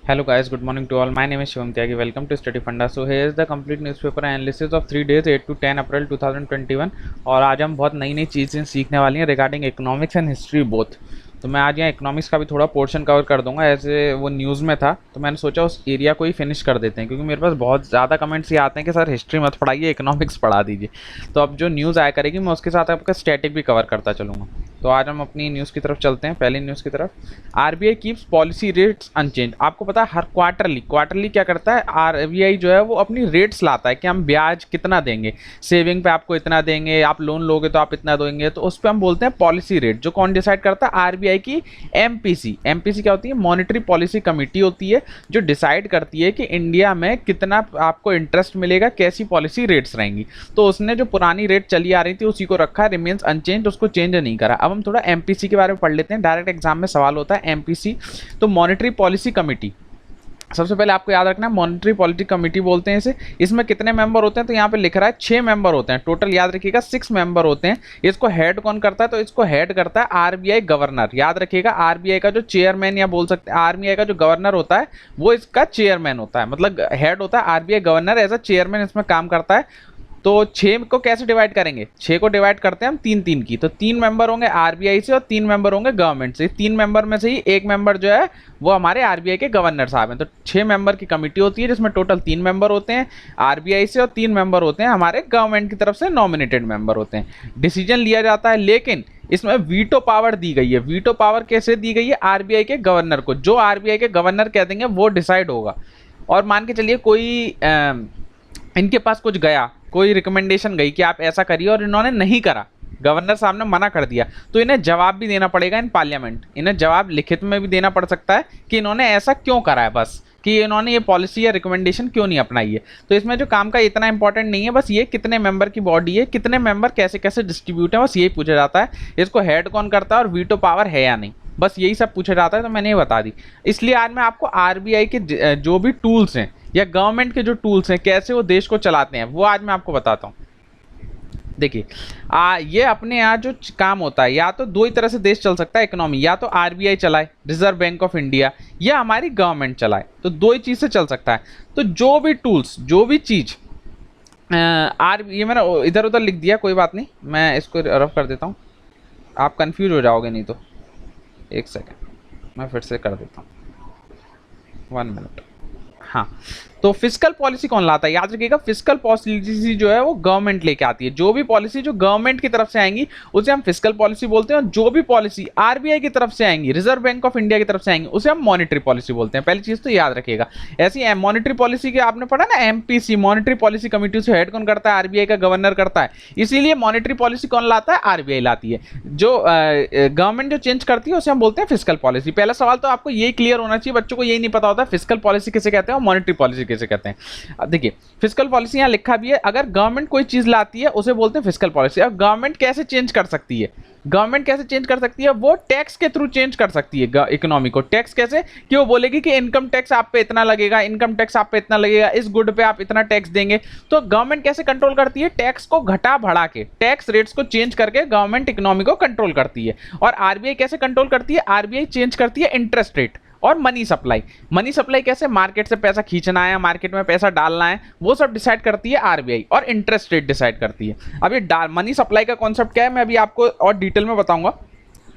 Hello guys, good morning to all. My name is Shivam Tyagi. Welcome to Study Funda. So here is the complete newspaper analysis of 3 days 8 to 10 अप्रैल 2021 और आज हम बहुत नई नई चीज़ें सीखने वाली हैं regarding economics and history both. तो मैं आज यहाँ इकोनॉमिक्स का भी थोड़ा पोर्शन कवर कर दूंगा, ऐसे वो न्यूज़ में था तो मैंने सोचा उस एरिया को ही फिनिश कर देते हैं, क्योंकि मेरे पास बहुत ज़्यादा कमेंट्स ये आते हैं कि सर हिस्ट्री मत पढ़ाइए, इकोनॉमिक्स पढ़ा दीजिए। तो अब जो न्यूज़ आया करेगी मैं उसके साथ आपका स्टैटिक भी कवर करता चलूँगा। तो आज हम अपनी न्यूज़ की तरफ चलते हैं, पहली न्यूज़ की तरफ। RBI keeps policy rates unchanged. आपको पता है हर क्वार्टरली क्या करता है आरबीआई जो है वो अपनी रेट्स लाता है कि हम ब्याज कितना देंगे, सेविंग पे आपको इतना देंगे, आप लोन लोगे तो आप इतना देंगे, तो उस पर हम बोलते हैं पॉलिसी रेट। जो कौन डिसाइड करता है? आरबीआई की एमपीसी। एमपीसी क्या होती है? मॉनेटरी पॉलिसी कमेटी होती है जो डिसाइड करती है कि इंडिया में कितना आपको इंटरेस्ट मिलेगा, कैसी पॉलिसी रेट्स रहेंगी। तो उसने जो पुरानी रेट चली आ रही थी उसी को रखा, रिमेन्स अनचेंज, उसको चेंज नहीं करा। अब हम थोड़ा एमपीसी के बारे में पढ़ लेते हैं, डायरेक्ट एग्जाम में सवाल होता है एमपीसी। तो मॉनेटरी पॉलिसी कमेटी, सबसे पहले आपको याद रखना है मॉनेटरी पॉलिसी कमेटी बोलते हैं इसे। इसमें कितने मेंबर होते हैं? तो यहाँ पे लिख रहा है 6 मेंबर होते हैं टोटल, याद रखिएगा 6 मेंबर होते हैं। इसको हेड कौन करता है? तो इसको हेड करता है आरबीआई गवर्नर। याद रखिएगा आरबीआई का जो चेयरमैन या बोल सकते हैं आरबीआई का जो गवर्नर होता है वो इसका चेयरमैन होता है, मतलब हेड होता है RBI governor, as a chairman इसमें काम करता है। तो 6 को कैसे डिवाइड करेंगे? 6 को डिवाइड करते हैं हम 3-3 की, तो 3 मेंबर होंगे आरबीआई से और 3 मेंबर होंगे गवर्नमेंट से। 3 मेंबर में से ही एक मेंबर जो है वो हमारे आरबीआई के गवर्नर साहब हैं। तो 6 मेंबर की कमेटी होती है जिसमें टोटल 3 मेंबर होते हैं आरबीआई से और 3 मेंबर होते हैं हमारे गवर्नमेंट की तरफ से नॉमिनेटेड मेंबर होते हैं। डिसीजन लिया जाता है, लेकिन इसमें वीटो पावर दी गई है। वीटो पावर कैसे दी गई है? आरबीआई के गवर्नर को, जो आरबीआई के गवर्नर कह देंगे वो डिसाइड होगा। और मान के चलिए कोई इनके पास कुछ गया, कोई रिकमेंडेशन गई कि आप ऐसा करिए और इन्होंने नहीं करा, गवर्नर साहब ने मना कर दिया, तो इन्हें जवाब भी देना पड़ेगा इन पार्लियामेंट। इन्हें जवाब लिखित में भी देना पड़ सकता है कि इन्होंने ऐसा क्यों करा है, बस कि इन्होंने ये पॉलिसी या रिकमेंडेशन क्यों नहीं अपनाई है। तो इसमें जो काम का इतना इंपॉर्टेंट नहीं है, बस ये कितने मेंबर की बॉडी है, कितने मेंबर कैसे कैसे डिस्ट्रीब्यूट है, बस यही पूछा जाता है। इसको हेड कौन करता है और वीटो पावर है या नहीं, बस यही सब पूछा जाता है। तो मैंने ये बता दी। इसलिए आज मैं आपको आरबीआई के जो भी टूल्स हैं या गवर्नमेंट के जो टूल्स हैं, कैसे वो देश को चलाते हैं, वो आज मैं आपको बताता हूँ। देखिए ये अपने यहाँ जो काम होता है, या तो दो ही तरह से देश चल सकता है इकोनॉमी, या तो आरबीआई चलाए, रिजर्व बैंक ऑफ इंडिया, या हमारी गवर्नमेंट चलाए। तो दो ही चीज़ से चल सकता है। तो जो भी टूल्स, जो भी चीज़ ये मैंने इधर उधर लिख दिया, कोई बात नहीं, मैं इसको रफ कर देता हूँ, आप कंफ्यूज हो जाओगे नहीं तो। एक सेकेंड मैं फिर से कर देता हूँ, 1 मिनट। हाँ, तो फिस्कल पॉलिसी कौन लाता है? याद रखिएगा फिस्कल पॉलिसी जो है वो गवर्नमेंट लेके आती है। जो भी पॉलिसी जो गवर्नमेंट की तरफ से आएंगी उसे हम फिस्कल पॉलिसी बोलते हैं, और जो भी पॉलिसी आरबीआई की तरफ से आएंगी, रिजर्व बैंक ऑफ इंडिया की तरफ से आएंगी, उसे हम मॉनेटरी पॉलिसी बोलते हैं। पहली चीज तो याद रखिएगा। ऐसी मॉनेटरी पॉलिसी के आपने पढ़ा ना, एमपीसी मॉनेटरी पॉलिसी कमेटी, से हेड कौन करता है? आरबीआई का गवर्नर करता है। इसीलिए मॉनेटरी पॉलिसी कौन लाता है? आरबीआई लाती है। जो गवर्नमेंट जो चेंज करती है उसे हम बोलते हैं फिस्कल पॉलिसी। पहला सवाल तो आपको यही क्लियर होना चाहिए, बच्चों को यही नहीं पता होता फिस्कल पॉलिसी किसे कहते हैं और मॉनेटरी पॉलिसी किसे कहते हैं। अब देखिए फिस्कल पॉलिसी यहाँ लिखा भी है, अगर गवर्नमेंट कोई चीज लाती है उसे बोलते हैं फिस्कल पॉलिसी। अब गवर्नमेंट कैसे चेंज कर सकती है? गवर्नमेंट कैसे चेंज कर सकती है? वो टैक्स के थ्रू चेंज कर सकती है इकोनॉमी को। टैक्स कैसे? कि वो बोलेगी कि इनकम टैक्स आप पे इतना लगेगा, इनकम टैक्स आप पे इतना लगेगा, इस गुड पे आप इतना टैक्स देंगे। तो गवर्नमेंट कैसे कंट्रोल करती है? टैक्स को घटा बढ़ा के, टैक्स रेट्स को चेंज करके गवर्नमेंट इकोनॉमी को कंट्रोल करती है। और आरबीआई कैसे कंट्रोल करती है? आरबीआई चेंज करती है इंटरेस्ट रेट और मनी सप्लाई। मनी सप्लाई कैसे? मार्केट से पैसा खींचना है, मार्केट में पैसा डालना है, वो सब डिसाइड करती है आरबीआई, और इंटरेस्ट रेट डिसाइड करती है। अब ये मनी सप्लाई का कॉन्सेप्ट क्या है मैं अभी आपको और डिटेल में बताऊंगा।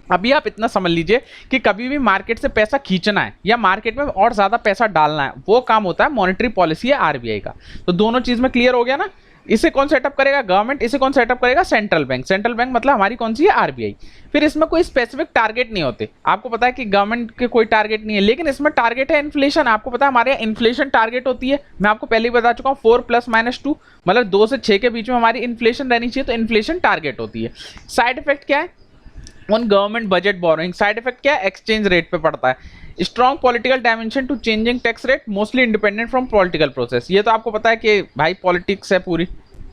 अभी आप इतना समझ लीजिए कि कभी भी मार्केट से पैसा खींचना है या मार्केट में और ज्यादा पैसा डालना है, वो काम होता है मॉनेटरी पॉलिसी है आरबीआई का। तो दोनों चीज में क्लियर हो गया ना? इसे कौन सेटअप करेगा? गवर्नमेंट। इसे कौन सेटअप करेगा? Central bank. सेंट्रल बैंक मतलब हमारी कौन सी है? आरबीआई। फिर इसमें कोई स्पेसिफिक टारगेट नहीं होते। आपको पता है कि गवर्नमेंट के कोई टारगेट नहीं है, लेकिन इसमें टारगेट है इन्फ्लेशन। आपको पता है हमारे यहाँ इन्फ्लेशन टारगेट होती है, मैं आपको पहले ही बता चुका हूँ, 4 + -2, मतलब 2 से 6 के बीच में हमारी इन्फ्लेशन रहनी चाहिए, तो इन्फ्लेशन टारगेट होती है। साइड इफेक्ट क्या है? On government budget borrowing. Side effect क्या है? एक्सचेंज रेट पे पड़ता है। Strong political dimension to changing tax rate, mostly independent from political process. ये तो आपको पता है कि भाई पॉलिटिक्स है पूरी,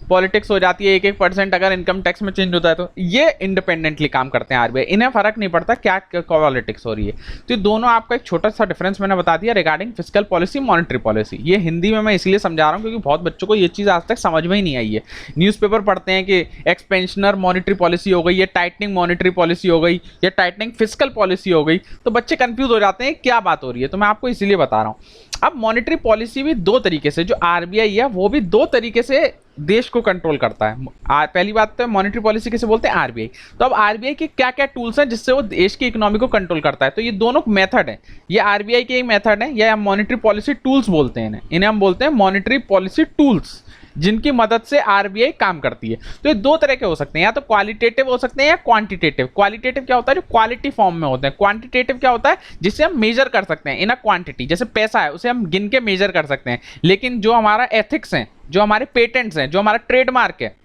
पॉलिटिक्स हो जाती है, 1% अगर इनकम टैक्स में चेंज होता है तो ये इंडिपेंडेंटली काम करते हैं आरबीआई, इन्हें फर्क नहीं पड़ता क्या पॉलिटिक्स हो रही है। तो ये दोनों आपका एक छोटा सा डिफरेंस मैंने बता दिया regarding fiscal policy, monetary policy. ये हिंदी में मैं इसलिए समझा रहा हूँ क्योंकि बहुत बच्चों को ये चीज़ आज तक समझ में ही नहीं आई है। न्यूज़पेपर पढ़ते हैं कि एक्सपेंशनर मॉनेटरी पॉलिसी हो गई, ये टाइटनिंग मॉनेटरी पॉलिसी हो गई, या टाइटनिंग फिस्कल पॉलिसी हो गई, तो बच्चे कंफ्यूज हो जाते हैं क्या बात हो रही है। तो मैं आपको इसीलिए बता रहा हूँ। अब मॉनेटरी पॉलिसी भी दो तरीके से, जो आरबीआई है वो भी दो तरीके से देश को कंट्रोल करता है। पहली बात तो मॉनेटरी पॉलिसी किसे बोलते हैं, आरबीआई। तो अब आरबीआई के क्या क्या टूल्स हैं जिससे वो देश की इकोनॉमी को कंट्रोल करता है, तो ये दोनों मेथड है, ये आरबीआई के ही मेथड है, या मॉनेटरी पॉलिसी टूल्स बोलते हैं इन्हें हम बोलते हैं मॉनेटरी पॉलिसी टूल्स, जिनकी मदद से आरबीआई काम करती है। तो ये दो तरह के हो सकते हैं, या तो क्वालिटेटिव हो सकते हैं या क्वांटिटेटिव। क्वालिटेटिव क्या होता है, जो क्वालिटी फॉर्म में होते हैं। क्वांटिटेटिव क्या होता है, जिसे हम मेजर कर सकते हैं इन अ क्वांटिटी, जैसे पैसा है उसे हम गिन के मेजर कर सकते हैं। लेकिन जो हमारा एथिक्स है, जो हमारे पेटेंट्स हैं, जो हमारा ट्रेडमार्क है,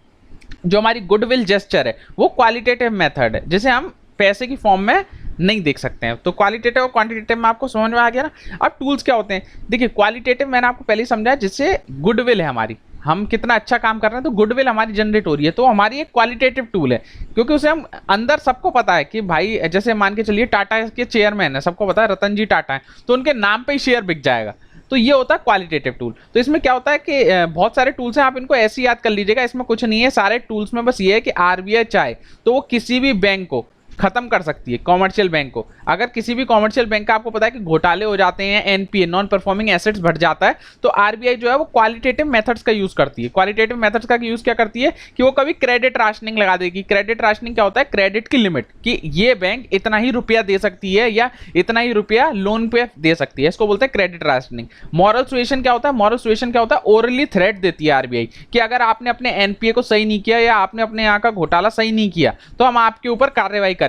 जो हमारी गुडविल जेस्चर है, वो क्वालिटेटिव मेथड है, जिसे हम पैसे की फॉर्म में नहीं देख सकते हैं। तो क्वालिटेटिव और क्वांटिटेटिव में आपको समझ में आ गया ना। अब टूल्स क्या होते हैं, देखिए क्वालिटेटिव मैंने आपको पहले ही समझाया, जिससे गुडविल है हमारी, हम कितना अच्छा काम कर रहे हैं तो गुडविल हमारी जनरेट हो रही है, तो हमारी एक क्वालिटेटिव टूल है, क्योंकि उसे हम अंदर सबको पता है कि भाई जैसे मान के चलिए टाटा के चेयरमैन है, सबको पता है रतन जी टाटा है, तो उनके नाम पे ही शेयर बिक जाएगा। तो ये होता है क्वालिटेटिव टूल। तो इसमें क्या होता है कि बहुत सारे टूल्स हैं, आप इनको ऐसे ही याद कर लीजिएगा, इसमें कुछ नहीं है सारे टूल्स में, बस ये है कि आरबीआई चाहे तो वो किसी भी बैंक को खत्म कर सकती है, कॉमर्शियल बैंक को। अगर किसी भी कॉमर्शियल बैंक का आपको पता है कि घोटाले हो जाते हैं, एनपीए नॉन परफॉर्मिंग एसेट्स बढ़ जाता है, तो आरबीआई जो है वो क्वालिटेटिव मेथड्स का यूज करती है। क्वालिटेटिव मेथड्स का यूज क्या करती है कि वो कभी क्रेडिट राशनिंग लगा देगी। क्रेडिट राशनिंग क्या होता है, क्रेडिट की लिमिट, कि ये बैंक इतना ही रुपया दे सकती है या इतना ही रुपया लोन पे दे सकती है, इसको बोलते हैं क्रेडिट राशनिंग। मॉरल सुएशन क्या होता है, मॉरल सुएशन क्या होता है, ओरली थ्रेट देती है आरबीआई कि अगर आपने अपने एनपीए को सही नहीं किया या आपने अपने यहाँ का घोटाला सही नहीं किया तो हम आपके ऊपर कार्रवाई करेंगे।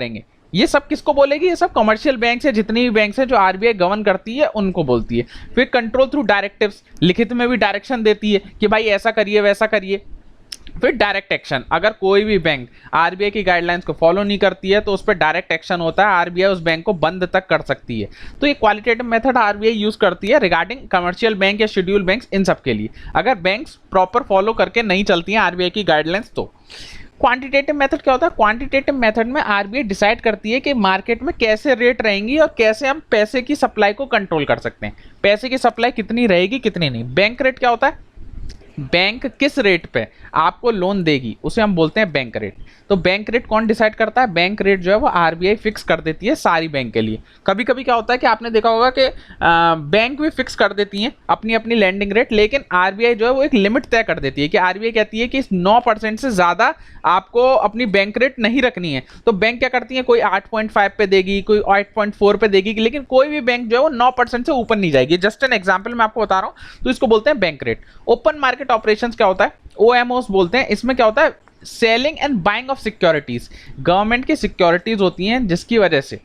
ये सब किसको बोलेगी, ये सब कमर्शियल बैंक है, जितनी भी बैंक है जो आरबीआई गवर्न करती है उनको बोलती है। फिर कंट्रोल थ्रू डायरेक्टिव्स, लिखित में भी डायरेक्शन देती है कि भाई ऐसा करिए वैसा करिए। फिर डायरेक्ट एक्शन, अगर कोई भी बैंक आरबीआई की गाइडलाइंस को फॉलो नहीं करती है तो उस पर डायरेक्ट एक्शन होता है, आरबीआई उस बैंक को बंद तक कर सकती है। तो ये क्वालिटेटिव मेथड आरबीआई यूज करती है रिगार्डिंग कमर्शियल बैंक या शेड्यूल बैंक्स, इन सब के लिए, अगर बैंक्स प्रॉपर फॉलो करके नहीं चलती हैं आरबीआई की गाइडलाइंस तो। क्वांटिटेटिव मेथड क्या होता है, क्वांटिटेटिव मेथड में आरबीआई डिसाइड करती है कि मार्केट में कैसे रेट रहेंगी और कैसे हम पैसे की सप्लाई को कंट्रोल कर सकते हैं, पैसे की सप्लाई कितनी रहेगी कितनी नहीं। बैंक रेट क्या होता है, बैंक किस रेट पे आपको लोन देगी उसे हम बोलते हैं बैंक रेट। तो बैंक रेट कौन डिसाइड करता है, बैंक रेट जो है वो आरबीआई फिक्स कर देती है सारी बैंक के लिए। कभी कभी क्या होता है कि आपने देखा होगा कि बैंक भी फिक्स कर देती हैं अपनी अपनी लैंडिंग रेट, लेकिन आरबीआई जो है वो एक लिमिट तय कर देती है कि आरबीआई कहती है कि 9% से ज़्यादा आपको अपनी बैंक रेट नहीं रखनी है। तो बैंक क्या करती है, कोई 8.5 पे देगी, कोई 8.4 पे देगी, लेकिन कोई भी बैंक जो है वो 9% से ऊपर नहीं जाएगी। जस्ट एन एग्जाम्पल मैं आपको बता रहा हूँ, तो इसको बोलते हैं bank rate. Open market operations क्या होता है, ओएमओस बोलते हैं। इसमें क्या होता है, selling and buying of securities, government की सिक्योरिटीज होती हैं जिसकी वजह से,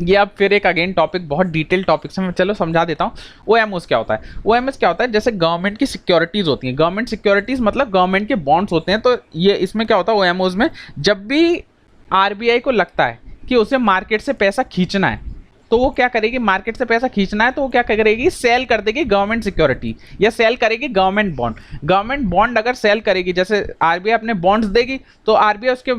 ये अब फिर एक अगेन टॉपिक, बहुत डिटेल टॉपिक से मैं चलो समझा देता हूँ। ओएमओस क्या होता है, ओएमएस क्या होता है, जैसे गवर्नमेंट की सिक्योरिटीज होती हैं, गवर्नमेंट सिक्योरिटीज मतलब गवर्नमेंट के बॉन्ड्स होते हैं। तो ये इसमें क्या होता है ओएमओस में, जब भी आरबीआई को लगता है कि उसे मार्केट से पैसा खींचना है तो वो क्या करेगी, मार्केट से पैसा खींचना है तो वो क्या करेगी, सेल कर देगी गवर्नमेंट सिक्योरिटी या सेल करेगी गवर्नमेंट बॉन्ड। गवर्नमेंट बॉन्ड अगर सेल करेगी, जैसे आरबीआई अपने बॉन्ड्स देगी तो आरबीआई उसके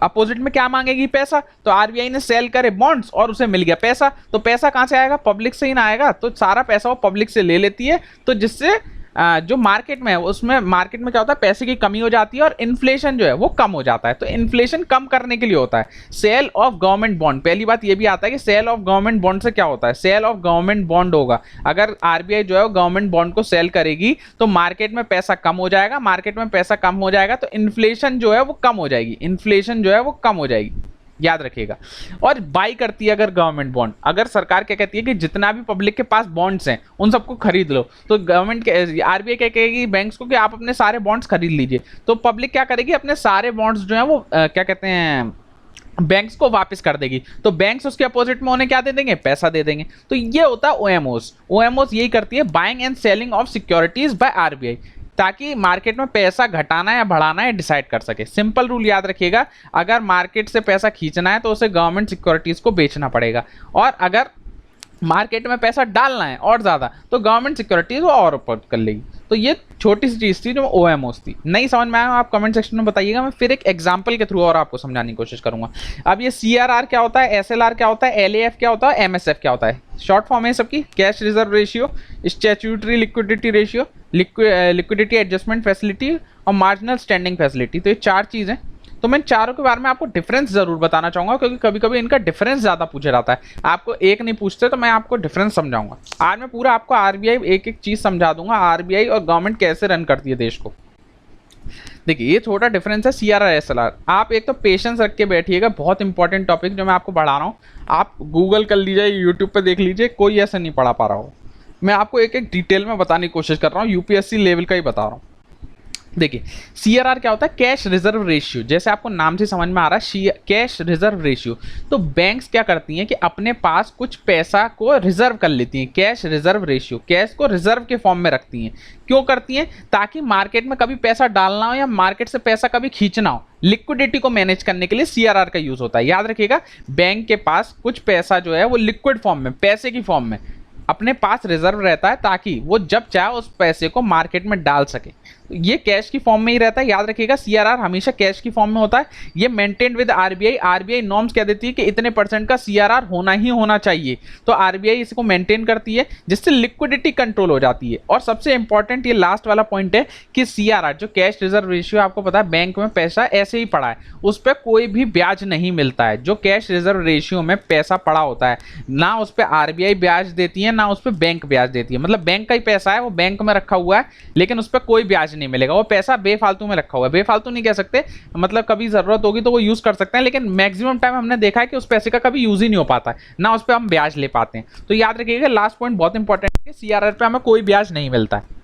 अपोजिट में क्या मांगेगी, पैसा। तो आरबीआई ने सेल करे बॉन्ड्स और उसे मिल गया पैसा, तो पैसा कहाँ से आएगा, पब्लिक से ही ना आएगा, तो सारा पैसा वो पब्लिक से ले लेती है। तो जिससे जो मार्केट में है उसमें, मार्केट में क्या होता है, पैसे की कमी हो जाती है और इन्फ्लेशन जो है वो कम हो जाता है। तो इन्फ्लेशन कम करने के लिए होता है सेल ऑफ गवर्नमेंट बॉन्ड। पहली बात ये भी आता है कि सेल ऑफ गवर्नमेंट बॉन्ड से क्या होता है, सेल ऑफ गवर्नमेंट बॉन्ड होगा, अगर आरबीआई जो है वो गवर्नमेंट बॉन्ड को सेल करेगी तो मार्केट में पैसा कम हो जाएगा, मार्केट में पैसा कम हो जाएगा तो इन्फ्लेशन जो है वो कम हो जाएगी, इन्फ्लेशन जो है वो कम हो जाएगी, याद रखिएगा। और बाई करती है अगर गवर्नमेंट बॉन्ड, अगर सरकार क्या कहती है कि जितना भी पब्लिक के पास बॉन्ड्स हैं उन सबको खरीद लो, तो गवर्नमेंट आरबीआई क्या कहेगी बैंक्स को कि आप अपने सारे बॉन्ड्स खरीद लीजिए, तो पब्लिक क्या करेगी, अपने सारे बॉन्ड्स जो हैं वो क्या कहते हैं बैंक्स को वापस कर देगी। तो बैंक्स उसके अपोजिट में उन्हें क्या दे देंगे, पैसा दे देंगे। तो ये होता है ओएमओस। ओएमओस यही करती है, buying and selling of securities by RBI, ताकि मार्केट में पैसा घटाना या बढ़ाना है डिसाइड कर सके। सिंपल रूल याद रखिएगा, अगर मार्केट से पैसा खींचना है तो उसे गवर्नमेंट सिक्योरिटीज को बेचना पड़ेगा, और अगर मार्केट में पैसा डालना है और ज़्यादा, तो गवर्नमेंट सिक्योरिटीज वो और ऊपर कर लेगी। तो ये छोटी सी चीज़ थी जो ओएमओस थी। नहीं समझ में आया आप कमेंट सेक्शन में बताइएगा, मैं फिर एक एग्जांपल के थ्रू और आपको समझाने की कोशिश करूंगा। अब ये सीआरआर क्या होता है, एसएलआर क्या होता है, एलएएफ क्या होता है, एमएसएफ क्या होता है, शॉर्ट फॉर्म है सबकी। Cash reserve ratio, statutory liquidity ratio, liquidity adjustment facility और मार्जिनल स्टैंडिंग फैसिलिटी। तो ये चार चीज़ें। तो मैं चारों के बारे में आपको डिफरेंस जरूर बताना चाहूंगा, क्योंकि कभी कभी इनका डिफरेंस ज्यादा पूछा जाता है, आपको एक नहीं पूछते, तो मैं आपको डिफरेंस समझाऊंगा। आज मैं पूरा आपको आरबीआई एक एक चीज समझा दूंगा, आरबीआई और गवर्नमेंट कैसे रन करती है देश को। देखिए ये छोटा डिफरेंस है सीआरआर एसएलआर। आप एक तो पेशेंस रख के बैठिएगा, बहुत इंपॉर्टेंट टॉपिक जो मैं आपको पढ़ा रहा हूँ, आप गूगल कर लीजिए, यूट्यूब पर देख लीजिए, कोई ऐसा नहीं पढ़ा पा रहा हो। मैं आपको एक एक डिटेल में बताने की कोशिश कर रहा हूँ, यूपीएससी लेवल का ही बता रहा हूँ। देखिए सीआरआर क्या होता है, कैश रिजर्व रेशियो। जैसे आपको नाम से समझ में आ रहा है कैश रिजर्व रेशियो। तो बैंक्स क्या करती हैं कि अपने पास कुछ पैसा को रिजर्व कर लेती हैं, कैश रिजर्व रेशियो, कैश को रिजर्व के फॉर्म में रखती हैं। क्यों करती हैं? ताकि मार्केट में कभी पैसा डालना हो या मार्केट से पैसा कभी खींचना हो, लिक्विडिटी को मैनेज करने के लिए सीआरआर का यूज होता है। याद रखिएगा, बैंक के पास कुछ पैसा जो है वो लिक्विड फॉर्म में, पैसे की फॉर्म में अपने पास रिजर्व रहता है, ताकि वो जब चाहे उस पैसे को मार्केट में डाल सके। ये कैश की फॉर्म में ही रहता है। याद रखिएगा सीआरआर हमेशा कैश की फॉर्म में होता है। ये maintain with RBI. RBI norms कह देती है कि इतने % का सीआरआर होना ही होना चाहिए, तो आरबीआई इसको मेंटेन करती है, जिससे लिक्विडिटी कंट्रोल हो जाती है। और सबसे इंपॉर्टेंट ये लास्ट वाला पॉइंट है कि सीआरआर जो कैश रिजर्व रेशियो, आपको पता है बैंक में पैसा ऐसे ही पड़ा है, उस पर कोई भी ब्याज नहीं मिलता है। जो कैश रिजर्व रेशियो में पैसा पड़ा होता है, ना उस पर आरबीआई ब्याज देती है, ना उस पर बैंक ब्याज देती है। मतलब बैंक का ही पैसा है, वो बैंक में रखा हुआ है, लेकिन उस पर कोई ब्याज नहीं मिलेगा। वो पैसा बेफालतू में रखा हुआ है। बेफालतू नहीं कह सकते, मतलब कभी जरूरत होगी तो वो यूज कर सकते हैं, लेकिन मैक्सिमम टाइम हमने देखा है कि उस पैसे का कभी यूज ही नहीं हो पाता है, ना उस पर हम ब्याज ले पाते हैं। तो याद रखिएगा, लास्ट पॉइंट बहुत इंपॉर्टेंट है कि सीआरआर पे हमें कोई ब्याज नहीं मिलता है।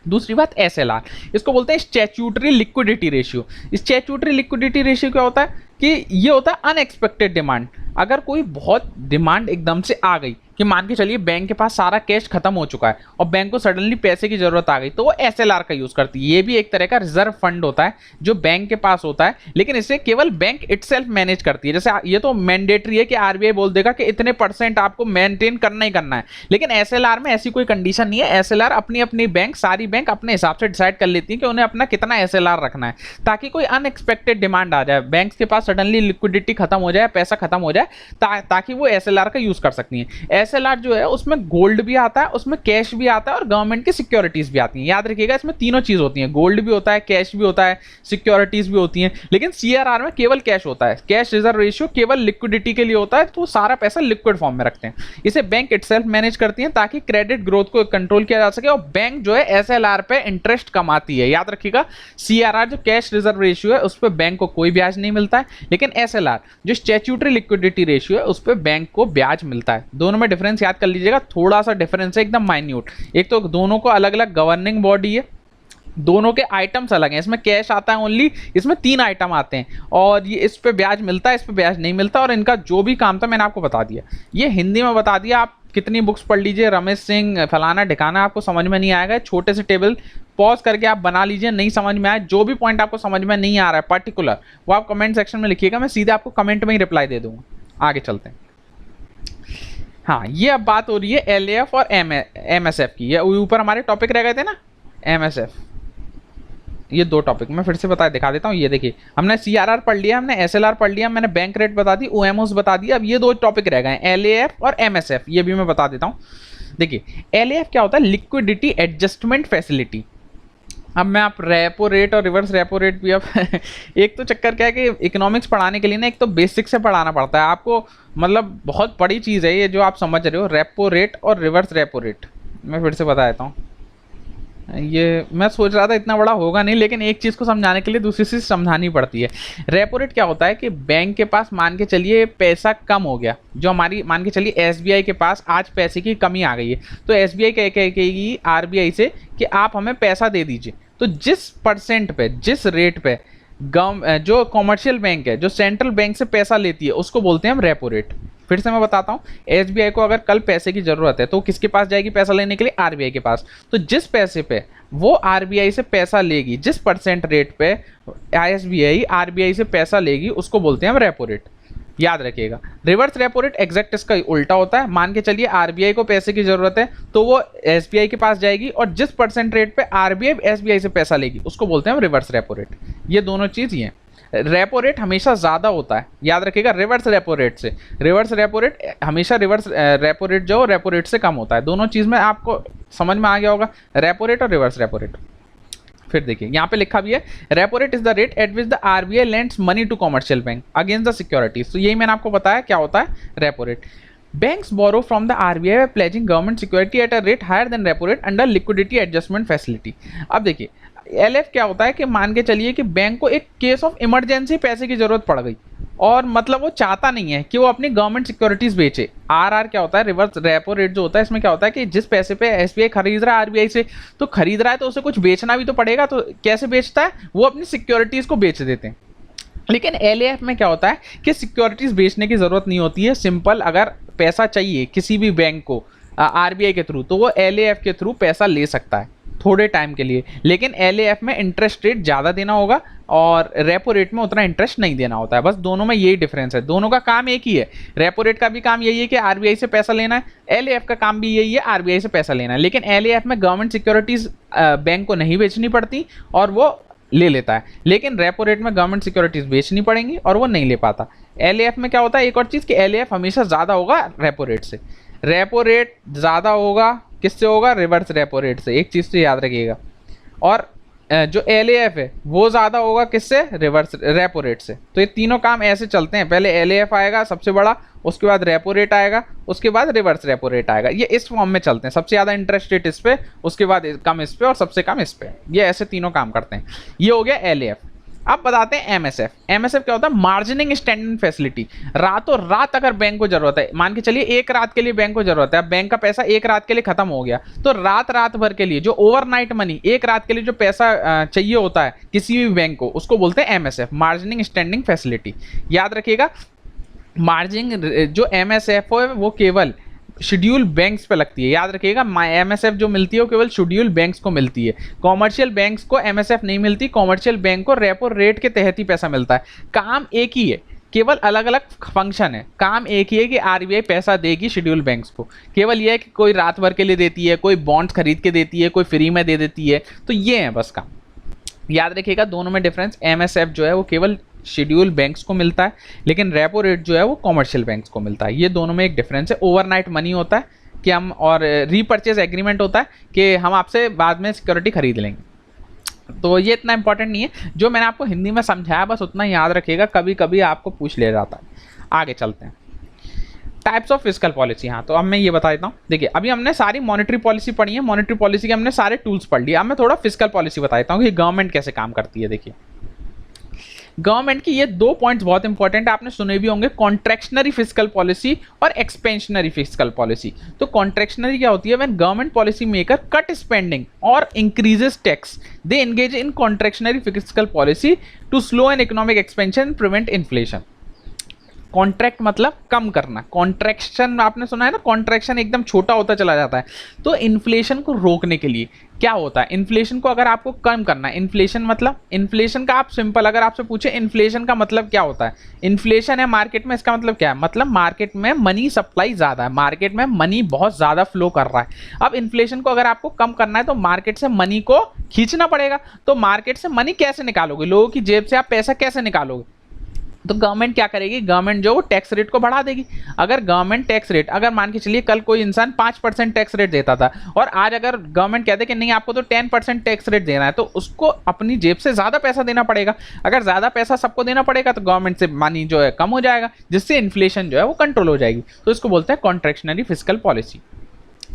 दूसरी बात एसएलआर, इसको बोलते हैं statutory liquidity ratio. Statutory liquidity ratio क्या होता है कि ये होता है अनएक्सपेक्टेड डिमांड। अगर कोई बहुत डिमांड एकदम से आ गई कि मान के चलिए बैंक के पास सारा कैश खत्म हो चुका है और बैंक को सडनली पैसे की जरूरत आ गई, तो वो एसएलआर का यूज करती है। ये भी एक तरह का रिजर्व फंड होता है जो बैंक के पास होता है, लेकिन इसे केवल बैंक इटसेल्फ मैनेज करती है। जैसे ये तो मैंडेटरी है कि आरबीआई बोल देगा कि इतने % आपको मेंटेन करना ही करना है, लेकिन एसएलआर में ऐसी कोई कंडीशन नहीं है। एसएलआर अपनी अपनी बैंक, सारी बैंक अपने हिसाब से डिसाइड कर लेती है कि उन्हें अपना कितना एसएलआर रखना है, ताकि कोई अनएक्सपेक्टेड डिमांड आ जाए, बैंक के पास सडनली लिक्विडिटी खत्म हो जाए, पैसा खत्म हो जाए, ताकि वो एसएलआर का यूज कर सकती है। एसएलआर जो है उसमें गोल्ड भी आता है, उसमें कैश भी आता है और गवर्नमेंट की सिक्योरिटीज भी आती हैं। याद रखिएगा, इसमें तीनों चीज होती हैं, गोल्ड भी होता है, कैश भी होता है, सिक्योरिटीज भी होती हैं। लेकिन सीआरआर में केवल कैश होता है। कैश रिजर्व रेशियो केवल लिक्विडिटी के लिए होता है, तो सारा पैसा लिक्विड फॉर्म में रखते हैं। इसे बैंक इटसेल्फ मैनेज करती है, ताकि क्रेडिट ग्रोथ को कंट्रोल किया जा सके, और बैंक जो है एसएलआर पे इंटरेस्ट कमाती है। याद रखिएगा, सीआरआर जो कैश रिजर्व रेशियो है उस पर बैंक को कोई ब्याज नहीं मिलता है, लेकिन एसएलआर जो स्टैट्यूटरी लिक्विडिटी रेशियो है उस पर बैंक को ब्याज मिलता है। दोनों में डिफरेंस याद कर लीजिएगा, थोड़ा सा डिफरेंस है, एकदम माइन्यूट। एक तो दोनों को अलग अलग गवर्निंग बॉडी है, दोनों के आइटम्स अलग हैं। इसमें कैश आता है ओनली, इसमें 3 आइटम आते हैं, और ये इस पे ब्याज मिलता है, इस पे ब्याज नहीं मिलता। और इनका जो भी काम था मैंने आपको बता दिया, ये हिंदी में बता दिया। आप कितनी बुक्स पढ़ लीजिए, रमेश सिंह फलाना ढिकाना, आपको समझ में नहीं आएगा। छोटे से टेबल पॉज करके आप बना लीजिए, नहीं समझ में आए, जो भी पॉइंट आपको समझ में नहीं आ रहा है पर्टिकुलर, वो आप कमेंट सेक्शन में लिखिएगा, मैं सीधे आपको कमेंट में ही रिप्लाई दे दूंगा। आगे चलते हैं। हाँ, ये अब बात हो रही है एलएएफ और एमएसएफ की। ये ऊपर हमारे टॉपिक रह गए थे ना, एमएसएफ। ये 2 टॉपिक मैं फिर से दिखा देता हूँ। ये देखिए, हमने सीआरआर पढ़ लिया, हमने एसएलआर पढ़ लिया, मैंने बैंक रेट बता दी, ओएमओस बता दिया। अब ये 2 टॉपिक रह गए, एलएएफ और एमएसएफ। ये भी मैं बता देता हूँ। देखिए एलएएफ क्या होता है, लिक्विडिटी एडजस्टमेंट फैसिलिटी। अब मैं आप रेपो रेट और रिवर्स रेपो रेट भी अब एक तो चक्कर क्या है कि इकोनॉमिक्स पढ़ाने के लिए ना, एक तो बेसिक से पढ़ाना पड़ता है आपको, मतलब बहुत बड़ी चीज़ है ये जो आप समझ रहे हो, रेपो रेट और रिवर्स रेपो रेट। मैं फिर से बता देता हूँ। ये मैं सोच रहा था इतना बड़ा होगा नहीं, लेकिन एक चीज़ को समझाने के लिए दूसरी चीज़ समझानी पड़ती है। रेपो रेट क्या होता है कि बैंक के पास मान के चलिए पैसा कम हो गया, जो हमारी मान के चलिए एसबीआई के पास आज पैसे की कमी आ गई है, तो एसबीआई कहेगी आरबीआई से कि आप हमें पैसा दे दीजिए। तो जिस % पे, जिस रेट पे जो कॉमर्शियल बैंक है, जो सेंट्रल बैंक से पैसा लेती है, उसको बोलते हैं हम रेपो रेट। फिर से मैं बताता हूँ, एसबीआई को अगर कल पैसे की जरूरत है तो किसके पास जाएगी पैसा लेने के लिए? आरबीआई के पास। तो जिस पैसे पे वो आरबीआई से पैसा लेगी, जिस % रेट पे एसबीआई आरबीआई से पैसा लेगी, उसको बोलते हैं हम रेपो रेट। याद रखिएगा। रिवर्स रेपो रेट एग्जैक्ट इसका उल्टा होता है। मान के चलिए आरबीआई को पैसे की जरूरत है तो वो एसबीआई के पास जाएगी और जिस परसेंट रेट पे आरबीआई एसबीआई से पैसा लेगी उसको बोलते हैं रिवर्स रेपो रेट। ये दोनों चीज ये रेपो रेट हमेशा ज्यादा होता है, याद रखिएगा, रिवर्स रेपो रेट से। रिवर्स रेपो रेट हमेशा रिवर्स रेपो रेट जो रेपो रेट से कम होता है। दोनों चीज में आपको समझ में आ गया होगा, रेपो रेट और रिवर्स रेपो रेट। फिर देखिए यहाँ पे लिखा भी है, repo rate is the rate at which the RBI lends money to commercial bank against the securities. तो यही मैंने आपको बताया क्या होता है repo rate. Banks borrow from the RBI by pledging government security at a rate higher than repo rate under liquidity adjustment facility. अब देखिए एलएफ क्या होता है कि मान के चलिए कि बैंक को एक केस ऑफ इमरजेंसी पैसे की जरूरत पड़ गई और मतलब वो चाहता नहीं है कि वो अपनी गवर्नमेंट सिक्योरिटीज बेचे। आर क्या होता है, रिवर्स रेपो रेट जो होता है, इसमें क्या होता है कि जिस पैसे पे एसबीआई खरीद रहा है आरबीआई से, तो खरीद रहा है तो उसे कुछ बेचना भी तो पड़ेगा, तो कैसे बेचता है, वो अपनी सिक्योरिटीज को बेच देते हैं। लेकिन एलएएफ में क्या होता है कि सिक्योरिटीज बेचने की जरूरत नहीं होती है। सिंपल अगर पैसा चाहिए किसी भी बैंक को आरबीआई के थ्रू तो वो एलएएफ के थ्रू पैसा ले सकता है थोड़े टाइम के लिए। लेकिन एलएएफ में इंटरेस्ट रेट ज़्यादा देना होगा और रेपो रेट में उतना इंटरेस्ट नहीं देना होता है। बस दोनों में यही डिफरेंस है, दोनों का काम एक ही है। रेपो रेट का भी काम यही है कि आरबीआई से पैसा लेना है, एलएएफ का काम भी यही है आरबीआई से पैसा लेना है। लेकिन एलएएफ में गवर्नमेंट सिक्योरिटीज बैंक को नहीं बेचनी पड़ती और वो ले लेता है, लेकिन रेपो रेट में गवर्नमेंट सिक्योरिटीज बेचनी पड़ेंगी और वो नहीं ले पाता। एलएएफ में क्या होता है, एक और चीज़ कि एलएएफ हमेशा ज़्यादा होगा रेपो रेट से। रेपो रेट ज़्यादा होगा किससे होगा, रिवर्स रेपो रेट से, एक चीज़ तो याद रखिएगा। और जो एलएएफ है वो ज़्यादा होगा किससे, रिवर्स रेपो रेट से। तो ये तीनों काम ऐसे चलते हैं, पहले एलएएफ आएगा सबसे बड़ा, उसके बाद रेपो रेट आएगा, उसके बाद रिवर्स रेपो रेट आएगा। ये इस फॉर्म में चलते हैं, सबसे ज़्यादा इंटरेस्ट रेट इस पे, उसके बाद कम इस पे और सबसे कम इस पे। ये ऐसे तीनों काम करते हैं। ये हो गया एलएएफ। अब बताते हैं एमएसएफ। एमएसएफ क्या होता है, मार्जिनिंग स्टैंडिंग फैसिलिटी। रातों रात अगर बैंक को जरूरत है, मान के चलिए एक रात के लिए बैंक को जरूरत है, अब बैंक का पैसा एक रात के लिए खत्म हो गया, तो रात भर के लिए जो ओवरनाइट मनी, एक रात के लिए जो पैसा चाहिए होता है किसी भी बैंक को, उसको बोलते हैं एमएसएफ, मार्जिनिंग स्टैंडिंग फैसिलिटी। याद रखिएगा, मार्जिन जो एमएसएफ है वो केवल शेड्यूल बैंक्स पे लगती है। याद रखिएगा, एमएसएफ जो मिलती है वो केवल शेड्यूल बैंक्स को मिलती है, कॉमर्शियल बैंक्स को एमएसएफ नहीं मिलती। कॉमर्शियल बैंक को रेपो रेट के तहत ही पैसा मिलता है। काम एक ही है, केवल अलग अलग फंक्शन है। काम एक ही है कि आरबीआई पैसा देगी शेड्यूल बैंक्स को, केवल ये है कि कोई रात भर के लिए देती है, कोई बॉन्ड्स खरीद के देती है, कोई फ्री में दे देती है। तो ये है बस काम। याद रखिएगा दोनों में डिफरेंस, एमएसएफ जो है वो केवल शेड्यूल बैंक्स को मिलता है, लेकिन रेपो रेट जो है वो कॉमर्शियल बैंक्स को मिलता है। ये दोनों में एक डिफरेंस है। ओवरनाइट मनी होता है कि हम, और रीपर्चेज एग्रीमेंट होता है कि हम आपसे बाद में सिक्योरिटी खरीद लेंगे। तो ये इतना इंपॉर्टेंट नहीं है, जो मैंने आपको हिंदी में समझाया बस उतना याद रखिएगा, कभी कभी आपको पूछ ले जाता है। आगे चलते हैं, टाइप्स ऑफ फिस्कल पॉलिसी। हाँ, तो अब मैं ये बता देता हूँ। देखिए अभी हमने सारी मॉनेटरी पॉलिसी पढ़ी है, मॉनेटरी पॉलिसी के हमने सारे टूल्स पढ़ लिए। अब मैं थोड़ा फिस्कल पॉलिसी बता देता हूँ कि गवर्नमेंट कैसे काम करती है। देखिए गवर्नमेंट की ये दो पॉइंट्स बहुत इंपॉर्टेंट है, आपने सुने भी होंगे, कॉन्ट्रैक्शनरी फिस्कल पॉलिसी और एक्सपेंशनरी फिस्कल पॉलिसी। तो कॉन्ट्रैक्शनरी क्या होती है, when government policy maker cut spending और increases tax, they engage in contractionary fiscal policy to slow an economic expansion, prevent inflation. Contract मतलब कम करना, कॉन्ट्रैक्शन आपने सुना है ना, कॉन्ट्रैक्शन एकदम छोटा होता चला जाता है। तो इन्फ्लेशन को रोकने के लिए क्या होता है, इन्फ्लेशन को अगर आपको कम करना है, इन्फ्लेशन मतलब, इन्फ्लेशन का आप सिंपल अगर आपसे पूछे इन्फ्लेशन का मतलब क्या होता है, इन्फ्लेशन है मार्केट में, इसका मतलब क्या है, मतलब मार्केट में मनी सप्लाई ज़्यादा है, मार्केट में मनी बहुत ज़्यादा फ्लो कर रहा है। अब इन्फ्लेशन को अगर आपको कम करना है तो मार्केट से मनी को खींचना पड़ेगा। तो मार्केट से मनी कैसे निकालोगे, लोगों की जेब से आप पैसा कैसे निकालोगे, तो गवर्नमेंट क्या करेगी, गवर्नमेंट जो वो टैक्स रेट को बढ़ा देगी। अगर गवर्नमेंट टैक्स रेट, अगर मान के चलिए कल कोई इंसान 5% टैक्स रेट देता था और आज अगर गवर्नमेंट कहते कि नहीं आपको तो 10% टैक्स रेट देना है, तो उसको अपनी जेब से ज़्यादा पैसा देना पड़ेगा। अगर ज़्यादा पैसा सबको देना पड़ेगा तो गवर्नमेंट से मनी जो है कम हो जाएगा, जिससे इन्फ्लेशन जो है वो कंट्रोल हो जाएगी। तो इसको बोलते हैं कॉन्ट्रैक्शनरी फिस्कल पॉलिसी।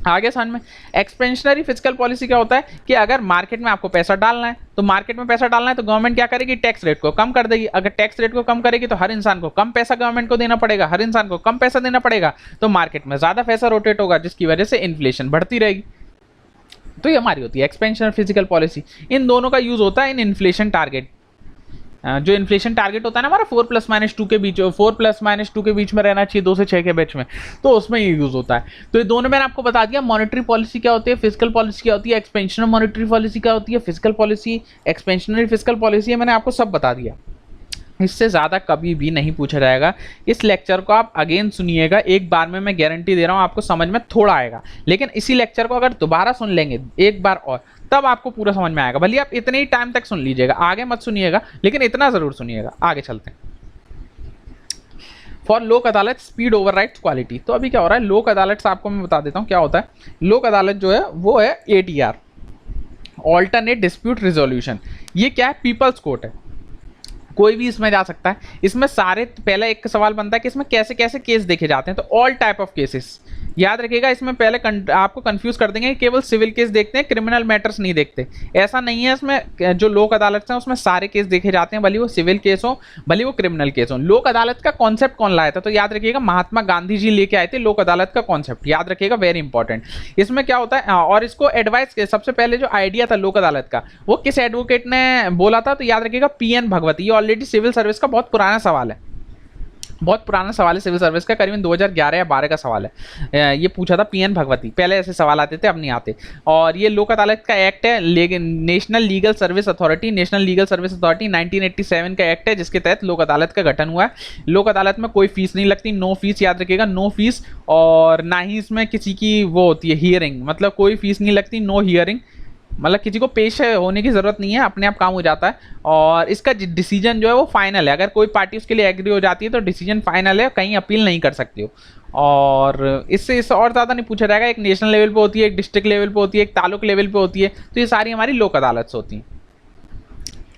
आगे समझ में, एक्सपेंशनरी फिस्कल पॉलिसी क्या होता है कि अगर मार्केट में आपको पैसा डालना है, तो मार्केट में पैसा डालना है तो गवर्नमेंट क्या करेगी, टैक्स रेट को कम कर देगी। अगर टैक्स रेट को कम करेगी तो हर इंसान को कम पैसा गवर्नमेंट को देना पड़ेगा, हर इंसान को कम पैसा देना पड़ेगा, तो मार्केट में ज्यादा पैसा रोटेट होगा, जिसकी वजह से इन्फ्लेशन बढ़ती रहेगी। तो ये हमारी होती है एक्सपेंशनरी फिजिकल पॉलिसी। इन दोनों का यूज होता है इन इन्फ्लेशन टारगेट, जो इन्फ्लेशन टारगेट होता है ना हमारा 4+-2 के बीच, 4+-2 के बीच में रहना चाहिए, 2 से 6 के बीच में, तो उसमें ये यूज होता है। तो ये दोनों मैंने आपको बता दिया, मॉनेटरी पॉलिसी क्या होती है, फिजिकल पॉलिसी क्या होती है, एक्सपेंशनरी मॉनेटरी पॉलिसी क्या होती है, physical policy, expansionary physical policy है, मैंने आपको सब बता दिया। इससे ज़्यादा कभी भी नहीं पूछा जाएगा। इस लेक्चर को आप अगेन सुनिएगा, एक बार में मैं गारंटी दे रहा हूँ आपको समझ में थोड़ा आएगा, लेकिन इसी लेक्चर को अगर दोबारा सुन लेंगे एक बार और, तब आपको पूरा समझ में आएगा। भले आप इतने ही टाइम तक सुन लीजिएगा, आगे मत सुनिएगा, लेकिन इतना ज़रूर सुनिएगा। आगे चलते हैं। फॉर लोक अदालत स्पीड ओवर राइट्स क्वालिटी। तो अभी क्या हो रहा है, लोक अदालत आपको मैं बता देता हूँ क्या होता है। लोक अदालत जो है वो है ADR, ऑल्टरनेट डिस्प्यूट रिजोल्यूशन। ये क्या है, पीपल्स कोर्ट है, कोई भी इसमें जा सकता है। इसमें सारे, पहला एक सवाल बनता है कि इसमें कैसे कैसे केस देखे जाते हैं, तो ऑल टाइप ऑफ केसेस याद रखिएगा। इसमें पहले आपको कंफ्यूज कर देंगे, केवल सिविल केस देखते हैं, क्रिमिनल मैटर्स नहीं देखते, ऐसा नहीं है। इसमें जो लोक अदालत है उसमें सारे केस देखे जाते हैं, भले वो सिविल केस हो भले वो क्रिमिनल केस हो। लोक अदालत का कॉन्सेप्ट कौन लाया था, तो याद रखिएगा महात्मा गांधी जी लेके आए थे लोक अदालत का कॉन्सेप्ट, याद रखिएगा, वेरी इंपॉर्टेंट। इसमें क्या होता है, और इसको एडवाइस, सबसे पहले जो आइडिया था लोक अदालत का वो किस एडवोकेट ने बोला था, तो याद रखिएगा PN भगवती। ये ऑलरेडी सिविल सर्विस का बहुत पुराना सवाल है, बहुत पुराना सवाल है सिविल सर्विस का, करीबन 2011 या 12 का सवाल है। ये पूछा था PN भगवती, पहले ऐसे सवाल आते थे, अब नहीं आते। और ये लोक अदालत का एक्ट है, लेकिन नेशनल लीगल सर्विस अथॉरिटी 1987 का एक्ट है, जिसके तहत लोक अदालत का गठन हुआ है। लोक अदालत में कोई फीस नहीं लगती, नो फीस, याद रखिएगा, नो फीस। और ना ही इसमें किसी की वो होती है हियरिंग, मतलब कोई फीस नहीं लगती, नो हियरिंग, मतलब किसी को पेश होने की ज़रूरत नहीं है, अपने आप काम हो जाता है। और इसका डिसीजन जो है वो फाइनल है, अगर कोई पार्टी उसके लिए एग्री हो जाती है तो डिसीजन फाइनल है, कहीं अपील नहीं कर सकती हो। और इससे और ज़्यादा नहीं पूछा जाएगा। एक नेशनल लेवल पे होती है, एक डिस्ट्रिक्ट लेवल पे होती है, एक तालुक लेवल पे होती है, तो ये सारी हमारी लोक अदालत होती हैं।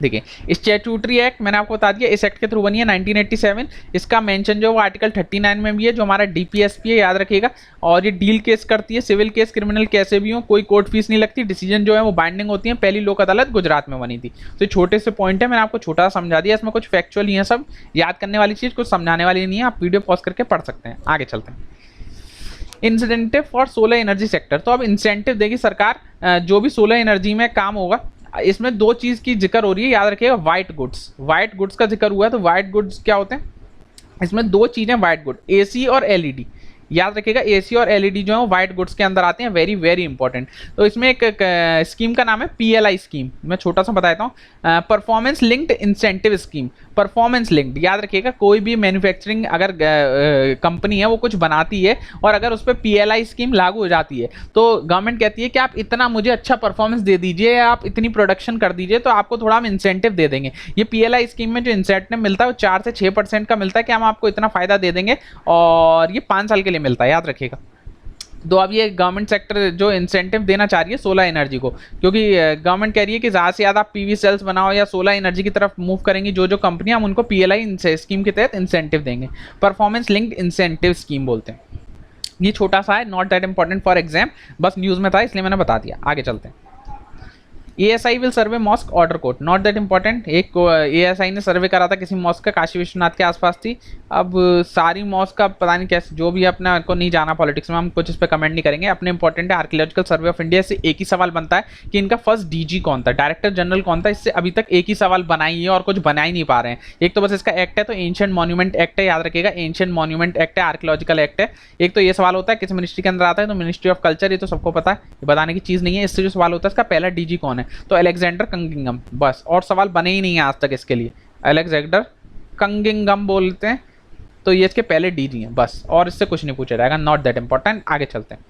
देखिए स्टैट्यूटरी एक्ट मैंने आपको बता दिया, इस एक्ट के थ्रू बनी है 1987। इसका मेंशन जो है वो आर्टिकल 39 में भी है, जो हमारा DPSP है, याद रखिएगा। और ये डील केस करती है, सिविल केस क्रिमिनल कैसे भी हो, कोई कोर्ट फीस नहीं लगती, डिसीजन जो है वो बाइंडिंग होती है। पहली लोक अदालत गुजरात में बनी थी। तो छोटे से पॉइंट है, मैंने आपको छोटा सा समझा दिया, इसमें कुछ फैक्चुअल ही है, सब याद करने वाली चीज़, कुछ समझाने वाली नहीं है, आप वीडियो पॉज करके पढ़ सकते हैं। आगे चलते हैं। Incentive for solar energy sector. तो अब इंसेंटिव देगी सरकार, जो भी सोलर एनर्जी में काम होगा। इसमें दो चीज की जिक्र हो रही है, याद रखिएगा, व्हाइट गुड्स का जिक्र हुआ है। तो व्हाइट गुड्स क्या होते हैं, इसमें दो चीजें व्हाइट गुड, AC और LED। याद रखिएगा, AC और LED जो है वो व्हाइट गुड्स के अंदर आते हैं, वेरी वेरी इंपॉर्टेंट। तो इसमें एक स्कीम का नाम है PLI स्कीम, मैं छोटा सा बताता हूँ, performance linked incentive scheme. Performance linked, याद रखिएगा, कोई भी मैन्युफैक्चरिंग अगर कंपनी है वो कुछ बनाती है और अगर उस पर PLI स्कीम लागू हो जाती है, तो गवर्नमेंट कहती है कि आप इतना मुझे अच्छा परफॉर्मेंस दे दीजिए, आप इतनी प्रोडक्शन कर दीजिए, तो आपको थोड़ा हम इंसेंटिव दे देंगे। ये PLI स्कीम में जो इंसेंटिव मिलता है वो 4 से 6% का मिलता है, कि हम आपको इतना फायदा दे देंगे, और ये 5 साल के लिए मिलता है, याद रखिएगा। तो अब ये गवर्नमेंट सेक्टर जो इंसेंटिव देना चाह रही है सोलर एनर्जी को, क्योंकि गवर्नमेंट कह रही है कि ज़्यादा से ज़्यादा आप PV सेल्स बनाओ या सोलर एनर्जी की तरफ मूव करेंगी जो कंपनियां, हम उनको PLI स्कीम के तहत इंसेंटिव देंगे। परफॉर्मेंस लिंक्ड इंसेंटिव स्कीम बोलते हैं। ये छोटा सा है, not that important for exam, बस न्यूज़ में था इसलिए मैंने बता दिया। आगे चलते हैं। ASI will survey mosque order code, not that important. एक ASI ने सर्वे करा था किसी मॉस्क का, काशी विश्वनाथ के आसपास थी। अब सारी मॉस्क का पता नहीं कैसे, जो भी अपने को नहीं जाना पॉलिटिक्स में, हम कुछ इस पर कमेंट नहीं करेंगे। अपने इंपॉर्टेंट है आर्कियोलॉजिकल सर्वे ऑफ इंडिया से एक ही सवाल बनता है कि इनका फर्स्ट DG कौन था, डायरेक्टर जनरल कौन था। इससे अभी तक एक ही सवाल बना ही है और कुछ बना ही नहीं पा रहे हैं। एक तो बस इसका एक्ट है, तो एंशिएंट मॉन्यूमेंट एक्ट है, याद रखिएगा, एंशिएंट मॉन्यूमेंट एक्ट है, आर्कियोलॉजिकल एक्ट है। एक तो ये सवाल होता है किस मिनिस्ट्री के अंदर आता है, तो मिनिस्ट्री ऑफ कल्चर, ये तो सबको पता है, ये बताने की चीज़ नहीं है। इससे जो सवाल होता है इसका पहला DG कौन है, तो अलेक्जेंडर कंगिंगम, बस, और सवाल बने ही नहीं है आज तक इसके लिए। अलेक्जेंडर कंगिंगम बोलते हैं, तो ये इसके पहले DG हैं बस, और इससे कुछ नहीं पूछा जाएगा, नॉट दैट इंपॉर्टेंट। आगे चलते हैं।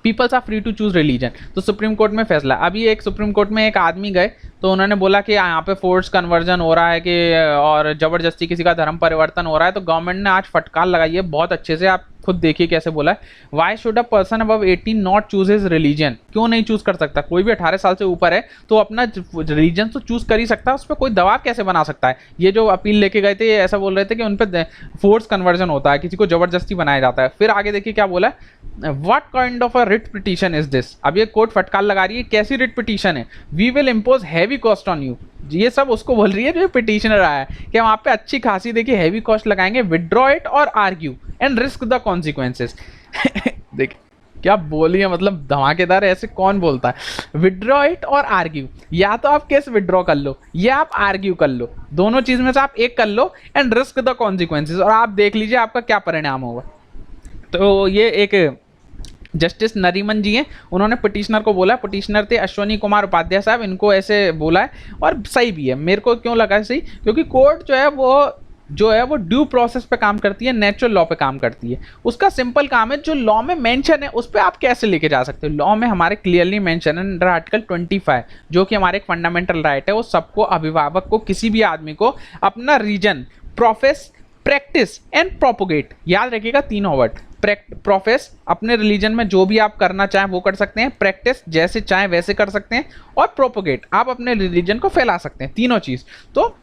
Peoples are free to choose religion. तो सुप्रीम कोर्ट में फैसला, अभी एक सुप्रीम कोर्ट में एक आदमी गए, तो उन्होंने बोला कि यहाँ पे फोर्स कन्वर्जन हो रहा है कि और ज़बरदस्ती किसी का धर्म परिवर्तन हो रहा है। तो गवर्नमेंट ने आज फटकार लगाई है बहुत अच्छे से, आप खुद देखिए कैसे बोला है। Why should a person above 18 not choose his religion, क्यों नहीं चूज कर सकता? कोई भी 18 साल से ऊपर है तो अपना रिलीजन तो चूज कर ही सकता है, उस पर कोई दबाव कैसे बना सकता है? ये जो अपील लेके गए थे ऐसा बोल रहे थे कि उन पर फोर्स कन्वर्जन होता है, किसी को जबरदस्ती बनाया जाता है। फिर आगे देखिए क्या बोला है, what kind of a writ petition is this. अब ये कोर्ट फटकार लगा रही है, कैसी रिट पिटीशन है? We will impose heavy cost on you. ये सब उसको बोल रही है जो पिटीशनर आया है कि हम आप पे अच्छी खासी देखिए हैवी कॉस्ट लगाएंगे, विड्रॉ इट और argue and risk the consequences. देखिए क्या बोली है, मतलब धमाकेदार, ऐसे कौन बोलता है? विड्रॉ इट और आर्ग्यू, या तो आप केस विड्रॉ कर लो या आप आर्ग्यू कर लो, दोनों चीज में से आप एक कर लो, एंड रिस्क द कॉन्सिक्वेंसेस, और आप देख लीजिए आपका क्या परिणाम होगा। तो ये एक जस्टिस नरीमन जी हैं, उन्होंने पिटिशनर को बोला, पिटिशनर थे अश्वनी कुमार उपाध्याय साहब, इनको ऐसे बोला है और सही भी है। मेरे को क्यों लगा सही, क्योंकि कोर्ट जो है वो ड्यू प्रोसेस पे काम करती है, नेचुरल लॉ पे काम करती है। उसका सिंपल काम है, जो लॉ में मेंशन है उस पर आप कैसे लेके जा सकते हो। लॉ में हमारे क्लियरली मेंशन है अंडर आर्टिकल 25, जो कि हमारे एक फंडामेंटल राइट है, वो सबको, अभिभावक को, किसी भी आदमी को अपना reason, profess, practice and propagate, याद रखिएगा तीनों वर्ड। प्रोफेस, अपने रिलीजन में जो भी आप करना चाहें वो कर सकते हैं, प्रैक्टिस जैसे चाहें वैसे कर सकते हैं, और प्रोपोगेट, आप अपने रिलीजन को फैला सकते हैं, तीनों चीज़। तो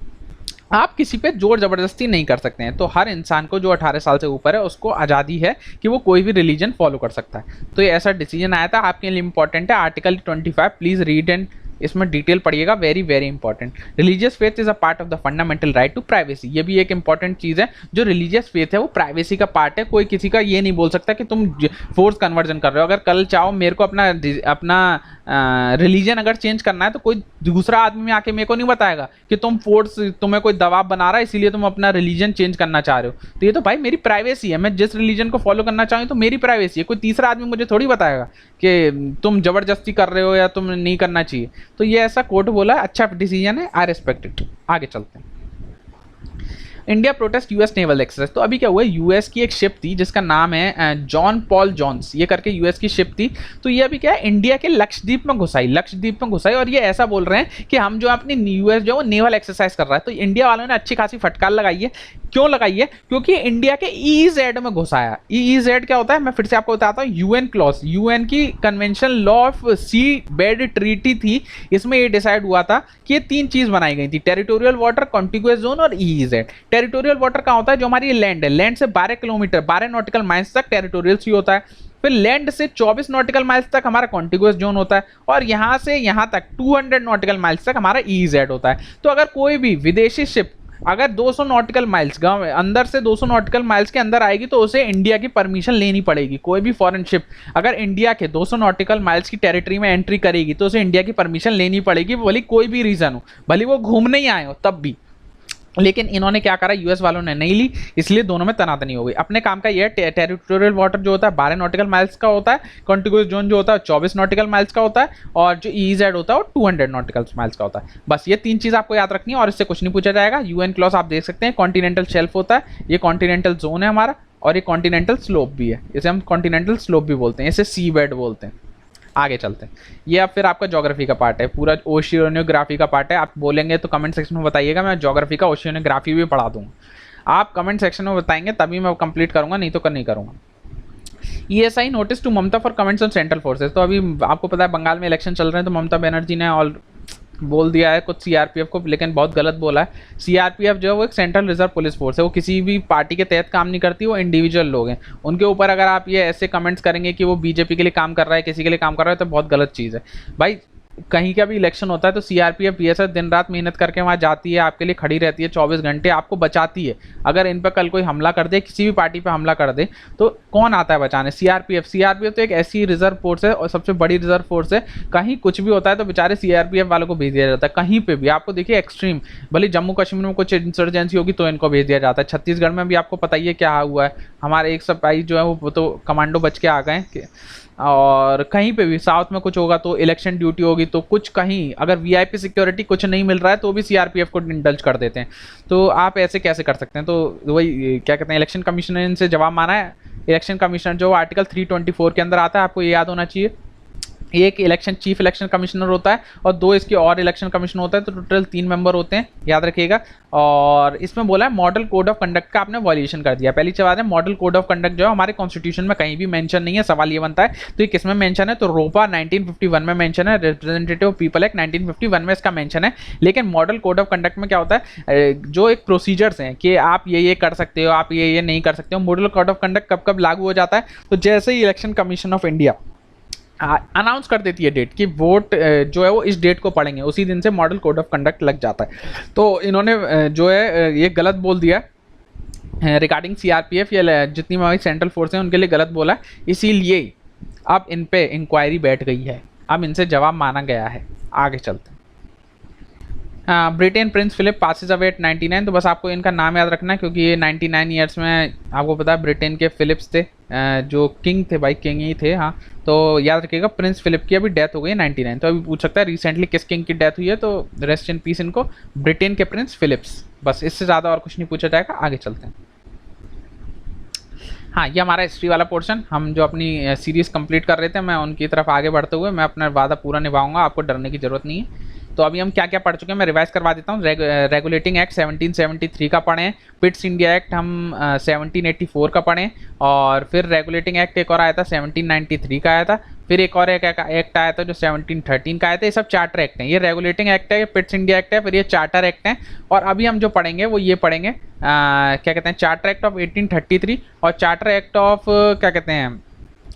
आप किसी पे जोर जबरदस्ती नहीं कर सकते हैं। तो हर इंसान को जो 18 साल से ऊपर है उसको आज़ादी है कि वो कोई भी रिलीजन फॉलो कर सकता है। तो ये ऐसा डिसीजन आया था, आपके लिए इंपॉर्टेंट है आर्टिकल 25, प्लीज़ रीड एंड इसमें डिटेल पढ़िएगा, very very important. Religious faith is a part of the fundamental right to privacy, ये भी एक इंपॉर्टेंट चीज़ है। जो रिलीजियस फेथ है वो प्राइवेसी का पार्ट है, कोई किसी का ये नहीं बोल सकता कि तुम फोर्स कन्वर्जन कर रहे हो। अगर कल चाहो मेरे को अपना रिलीजन अगर चेंज करना है तो कोई दूसरा आदमी आके मेरे को नहीं बताएगा कि तुम्हें कोई दबाव बना रहा है इसीलिए तुम अपना रिलीजन चेंज करना चाह रहे हो। तो ये तो भाई मेरी प्राइवेसी है, मैं जिस रिलीजन को फॉलो करना चाहूँ तो मेरी प्राइवेसी है, कोई तीसरा आदमी मुझे थोड़ी बताएगा कि तुम जबरदस्ती कर रहे हो या तुम नहीं करना चाहिए। तो ये ऐसा कोर्ट बोला है, अच्छा डिसीजन है, आई रिस्पेक्ट इट। आगे चलते हैं। India protest US naval exercise. तो अभी क्या हुआ, यूएस की एक शिप थी जिसका नाम है जॉन पॉल जॉन्स, ये करके यूएस की शिप थी। तो ये अभी क्या है, इंडिया के लक्षद्वीप में घुसाई, और ये ऐसा बोल रहे हैं कि हम जो अपनी यूएस जो नेवल एक्सरसाइज कर रहा है। तो इंडिया वालों ने अच्छी खासी फटकार लगाई है। क्यों लगाई है, क्योंकि इंडिया के ईईजेड में घुसाया। ईईजेड क्या होता है, मैं फिर से आपको बताता हूँ। यूएन क्लॉज, यूएन की convention law of sea bed treaty थी, इसमें ये डिसाइड हुआ था कि ये तीन चीज बनाई गई थी, टेरिटोरियल वाटर, कॉन्टिग्यूअस जोन और ईईजेड। टेरिटोरियल वाटर का होता है जो हमारी लैंड है, लैंड से 12 किलोमीटर 12 नॉटिकल माइल्स तक टेरिटोरियल सी होता है। फिर लैंड से 24 नॉटिकल माइल्स तक हमारा कॉन्टिग्यूअस जोन होता है, और यहां से यहां तक 200 नॉटिकल माइल्स तक हमारा ईईजेड होता है। तो अगर कोई भी विदेशी शिप अगर 200 नॉटिकल माइल्स गांव अंदर से 200 नॉटिकल माइल्स के अंदर आएगी तो उसे इंडिया की परमिशन लेनी पड़ेगी। कोई भी फॉरेन शिप अगर इंडिया के 200 नॉटिकल माइल्स की टेरिटरी में एंट्री करेगी तो उसे इंडिया की परमिशन लेनी पड़ेगी, भले कोई भी रीजन हो, भले वो घूमने ही आए हो तब भी। लेकिन इन्होंने क्या करा, यूएस वालों ने नहीं ली, इसलिए दोनों में तनातनी हो गई। अपने काम का ये टेरिटोरियल वाटर जो होता है 12 नॉटिकल माइल्स का होता है, कॉन्टिग्यूअस जोन जो होता है 24 नॉटिकल माइल्स का होता है, और जो ईईजेड होता है वो 200 नॉटिकल माइल्स का होता है। बस ये तीन चीज़ आपको याद रखनी है और इससे कुछ नहीं पूछा जाएगा। यूएन क्लॉज आप देख सकते हैं, कॉन्टिनेंटल शेल्फ होता है, ये कॉन्टिनेंटल जोन है हमारा, और ये कॉन्टिनेंटल स्लोप भी है, इसे हम कॉन्टिनेंटल स्लोप भी बोलते हैं, इसे सी बेड बोलते हैं। आगे चलते हैं। ये अब फिर आपका ज्योग्राफी का पार्ट है, पूरा ओशियोनोग्राफी का पार्ट है। आप बोलेंगे तो कमेंट सेक्शन में बताइएगा, मैं ज्योग्राफी का ओशियोनोग्राफी भी पढ़ा दूंगा। आप कमेंट सेक्शन में बताएंगे तभी मैं कंप्लीट करूंगा, नहीं तो नहीं करूंगा। ESI notice to Mamata for comments on central forces. तो अभी आपको पता है बंगाल में इलेक्शन चल रहे हैं, तो ममता बनर्जी ने ऑल बोल दिया है कुछ सीआरपीएफ को, लेकिन बहुत गलत बोला है। सीआरपीएफ जो है वो एक सेंट्रल रिजर्व पुलिस फोर्स है, वो किसी भी पार्टी के तहत काम नहीं करती, वो इंडिविजुअल लोग हैं। उनके ऊपर अगर आप ये ऐसे कमेंट्स करेंगे कि वो बीजेपी के लिए काम कर रहा है, किसी के लिए काम कर रहा है, तो बहुत गलत चीज़ है भाई। कहीं का भी इलेक्शन होता है तो सीआरपीएफ बीएसएफ दिन रात मेहनत करके वहाँ जाती है, आपके लिए खड़ी रहती है 24 घंटे, आपको बचाती है। अगर इन पर कल कोई हमला कर दे, किसी भी पार्टी पे हमला कर दे, तो कौन आता है बचाने? सीआरपीएफ। सीआरपीएफ तो एक ऐसी रिजर्व फोर्स है और सबसे बड़ी रिजर्व फोर्स है, कहीं कुछ भी होता है तो बेचारे सीआरपीएफ वालों को भेज दिया जाता है। कहीं पे भी आपको देखिए एक्सट्रीम, भले जम्मू कश्मीर में कुछ इंसर्जेंसी होगी तो इनको भेज दिया जाता है। छत्तीसगढ़ में भी आपको पता ही है क्या हुआ है, हमारे एक सिपाही जो है वो तो कमांडो बच के आ गए। और कहीं पे भी साउथ में कुछ होगा तो इलेक्शन ड्यूटी होगी, तो कुछ कहीं अगर वीआईपी सिक्योरिटी कुछ नहीं मिल रहा है तो भी सीआरपीएफ को इंडल्ज कर देते हैं। तो आप ऐसे कैसे कर सकते हैं? तो वही क्या कहते हैं, इलेक्शन कमिश्नर ने इनसे जवाब माना है। इलेक्शन कमिश्नर जो आर्टिकल 324 के अंदर आता है, आपको ये याद होना चाहिए। एक इलेक्शन चीफ इलेक्शन कमिश्नर होता है और 2 इसके और इलेक्शन कमिश्नर होता है, तो टोटल 3 मेंबर होते हैं, याद रखिएगा। और इसमें बोला है मॉडल कोड ऑफ कंडक्ट का आपने वॉल्यूशन कर दिया। पहली बात है, मॉडल कोड ऑफ कंडक्ट जो है हमारे कॉन्स्टिट्यूशन में कहीं भी मेंशन नहीं है। सवाल ये बनता है तो ये किस में मेंशन है? तो रोपा 1951 में मेंशन है, रिप्रेजेंटेटिव पीपल एक्ट 1951 में इसका मेंशन है। लेकिन मॉडल कोड ऑफ कंडक्ट में क्या होता है, जो एक प्रोसीजर्स हैं कि आप ये कर सकते हो, आप ये नहीं कर सकते हो। मॉडल कोड ऑफ कंडक्ट कब कब लागू हो जाता है? तो जैसे ही Election Commission of India announce कर देती है डेट कि वोट जो है वो इस डेट को पढ़ेंगे, उसी दिन से मॉडल कोड ऑफ कंडक्ट लग जाता है। तो इन्होंने जो है ये गलत बोल दिया रिगार्डिंग सीआरपीएफ या जितनी हमारी सेंट्रल फोर्स हैं उनके लिए गलत बोला, इसीलिए अब इन पे इंक्वायरी बैठ गई है, अब इनसे जवाब माना गया है। आगे चलते हैं। Britain prince Philip passes away at 99। तो बस आपको इनका नाम याद रखना है क्योंकि ये 99 ईयर्स में, आपको पता है ब्रिटेन के फिलिप्स थे, जो किंग थे भाई, किंग ही थे। हाँ, तो याद रखिएगा प्रिंस फिलिप की अभी डेथ हो गई है 99। तो अभी पूछ सकता है रिसेंटली किस किंग की डेथ हुई है, तो रेस्ट इन पीस इनको, ब्रिटेन के प्रिंस फिलिप्स। बस इससे ज़्यादा और कुछ नहीं पूछा जाएगा। आगे चलते हैं। हाँ, ये हमारा हिस्ट्री वाला पोर्शन, हम जो अपनी सीरीज़ कंप्लीट कर रहे थे, मैं उनकी तरफ आगे बढ़ते हुए मैं अपना वादा पूरा निभाऊंगा, आपको डरने की जरूरत नहीं है। तो अभी हम क्या क्या पढ़ चुके हैं मैं रिवाइज करवा देता हूँ। रेगुलेटिंग एक्ट 1773 का पढ़ें, पिट्स इंडिया एक्ट हम 1784 का पढ़ें, और फिर रेगुलेटिंग एक्ट एक और आया था 1793 का आया था, फिर एक और एक्ट आया था जो 1713 का आया था। ये सब चार्टर एक्ट हैं, ये रेगुलेटिंग एक्ट है, ये पिट्स इंडिया एक्ट है, फिर ये चार्टर एक्ट हैं। और अभी हम जो पढ़ेंगे वो ये पढ़ेंगे क्या कहते हैं, चार्टर एक्ट ऑफ 1833 और चार्टर एक्ट ऑफ क्या कहते हैं,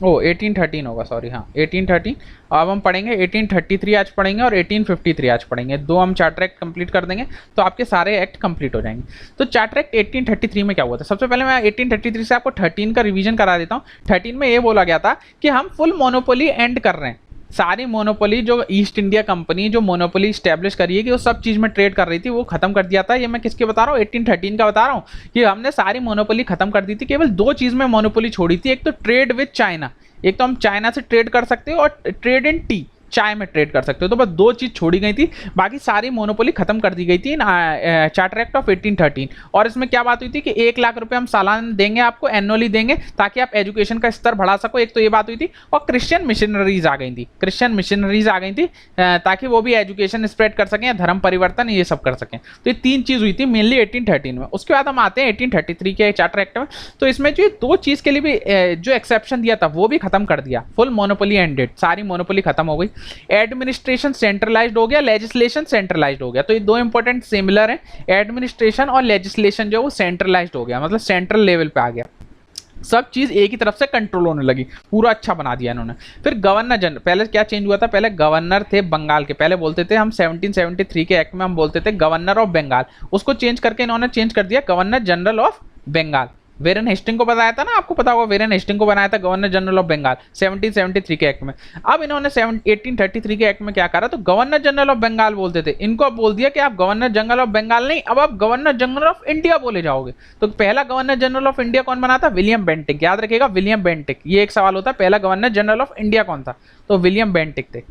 1813 होगा, सॉरी, हाँ 1813। अब हम पढ़ेंगे 1833 आज पढ़ेंगे और 1853 आज पढ़ेंगे, दो हम चार्टर एक्ट कंप्लीट कर देंगे तो आपके सारे एक्ट कंप्लीट हो जाएंगे। तो चार्टर एक्ट 1833 में क्या हुआ था, सबसे पहले मैं 1833 से आपको 13 का रिवीजन करा देता हूँ। 13 में ये बोला गया था कि हम फुल मोनोपोली एंड कर रहे हैं, सारी मोनोपोली जो ईस्ट इंडिया कंपनी जो मोनोपोली स्टैब्लिश करी है कि वो सब चीज़ में ट्रेड कर रही थी, वो खत्म कर दिया था। ये मैं किसके बता रहा हूँ, 1813 का बता रहा हूँ कि हमने सारी मोनोपोली खत्म कर दी थी, केवल दो चीज़ में मोनोपोली छोड़ी थी, एक तो ट्रेड विद चाइना, एक तो हम चाइना से ट्रेड कर सकते हो, और ट्रेड इन टी, चाय में ट्रेड कर सकते हो। तो बस दो चीज छोड़ी गई थी, बाकी सारी मोनोपोली खत्म कर दी गई थी चार्टर एक्ट ऑफ 1813। और इसमें क्या बात हुई थी कि 1 लाख रुपए हम सालाना देंगे, आपको एनुअली देंगे ताकि आप एजुकेशन का स्तर बढ़ा सको, एक तो ये बात हुई थी। और क्रिश्चियन मिशनरीज आ गई थी, क्रिश्चियन मिशनरीज आ गई थी ताकि वो भी एजुकेशन स्प्रेड कर सकें, धर्म परिवर्तन ये सब कर सकें। तो ये तीन चीज हुई थी मेनली 1813 में। उसके बाद हम आते हैं 1833 के चार्टर एक्ट में। तो इसमें जो दो चीज के लिए भी जो एक्सेप्शन दिया था वो भी खत्म कर दिया, फुल मोनोपोली एंडेड, सारी मोनोपोली खत्म हो गई। एडमिनिस्ट्रेशन सेंट्रलाइज्ड हो गया, लेजिस्लेशन सेंट्रलाइज्ड हो गया। तो ये दो इंपॉर्टेंट सिमिलर हैं, एडमिनिस्ट्रेशन और लेजिस्लेशन जो वो सेंट्रलाइज्ड हो गया, मतलब सेंट्रल लेवल पे आ गया, सब चीज एक ही तरफ से कंट्रोल होने लगी, पूरा अच्छा बना दिया इन्होंने। फिर गवर्नर जनरल, पहले क्या चेंज हुआ था, पहले गवर्नर थे बंगाल के, पहले बोलते थे हम 1773 के एक्ट में हम बोलते थे गवर्नर ऑफ बंगाल, उसको चेंज करके इन्होंने चेंज कर दिया governor general of Bengal. Warren Hasting को बताया था ना, आपको पता होगा, वेरन हेस्टिंग को बनाया था गवर्नर जनरल ऑफ बंगाल 1773 के एक्ट में। अब इन्होंने 1833 के एक्ट में क्या करा, तो गवर्नर जनरल ऑफ बंगाल बोलते थे, इनको अब बोल दिया कि आप गवर्नर जनरल ऑफ बंगाल नहीं, अब आप गवर्नर जनरल ऑफ इंडिया बोले जाओगे। तो पहला गवर्नर जनरल ऑफ इंडिया कौन बना था, विलियम बेंटिक, याद रखिएगा विलियम बेंटिक, ये एक सवाल होता है, पहला गवर्नर जनरल ऑफ इंडिया कौन था, तो विलियम बेंटिक थे,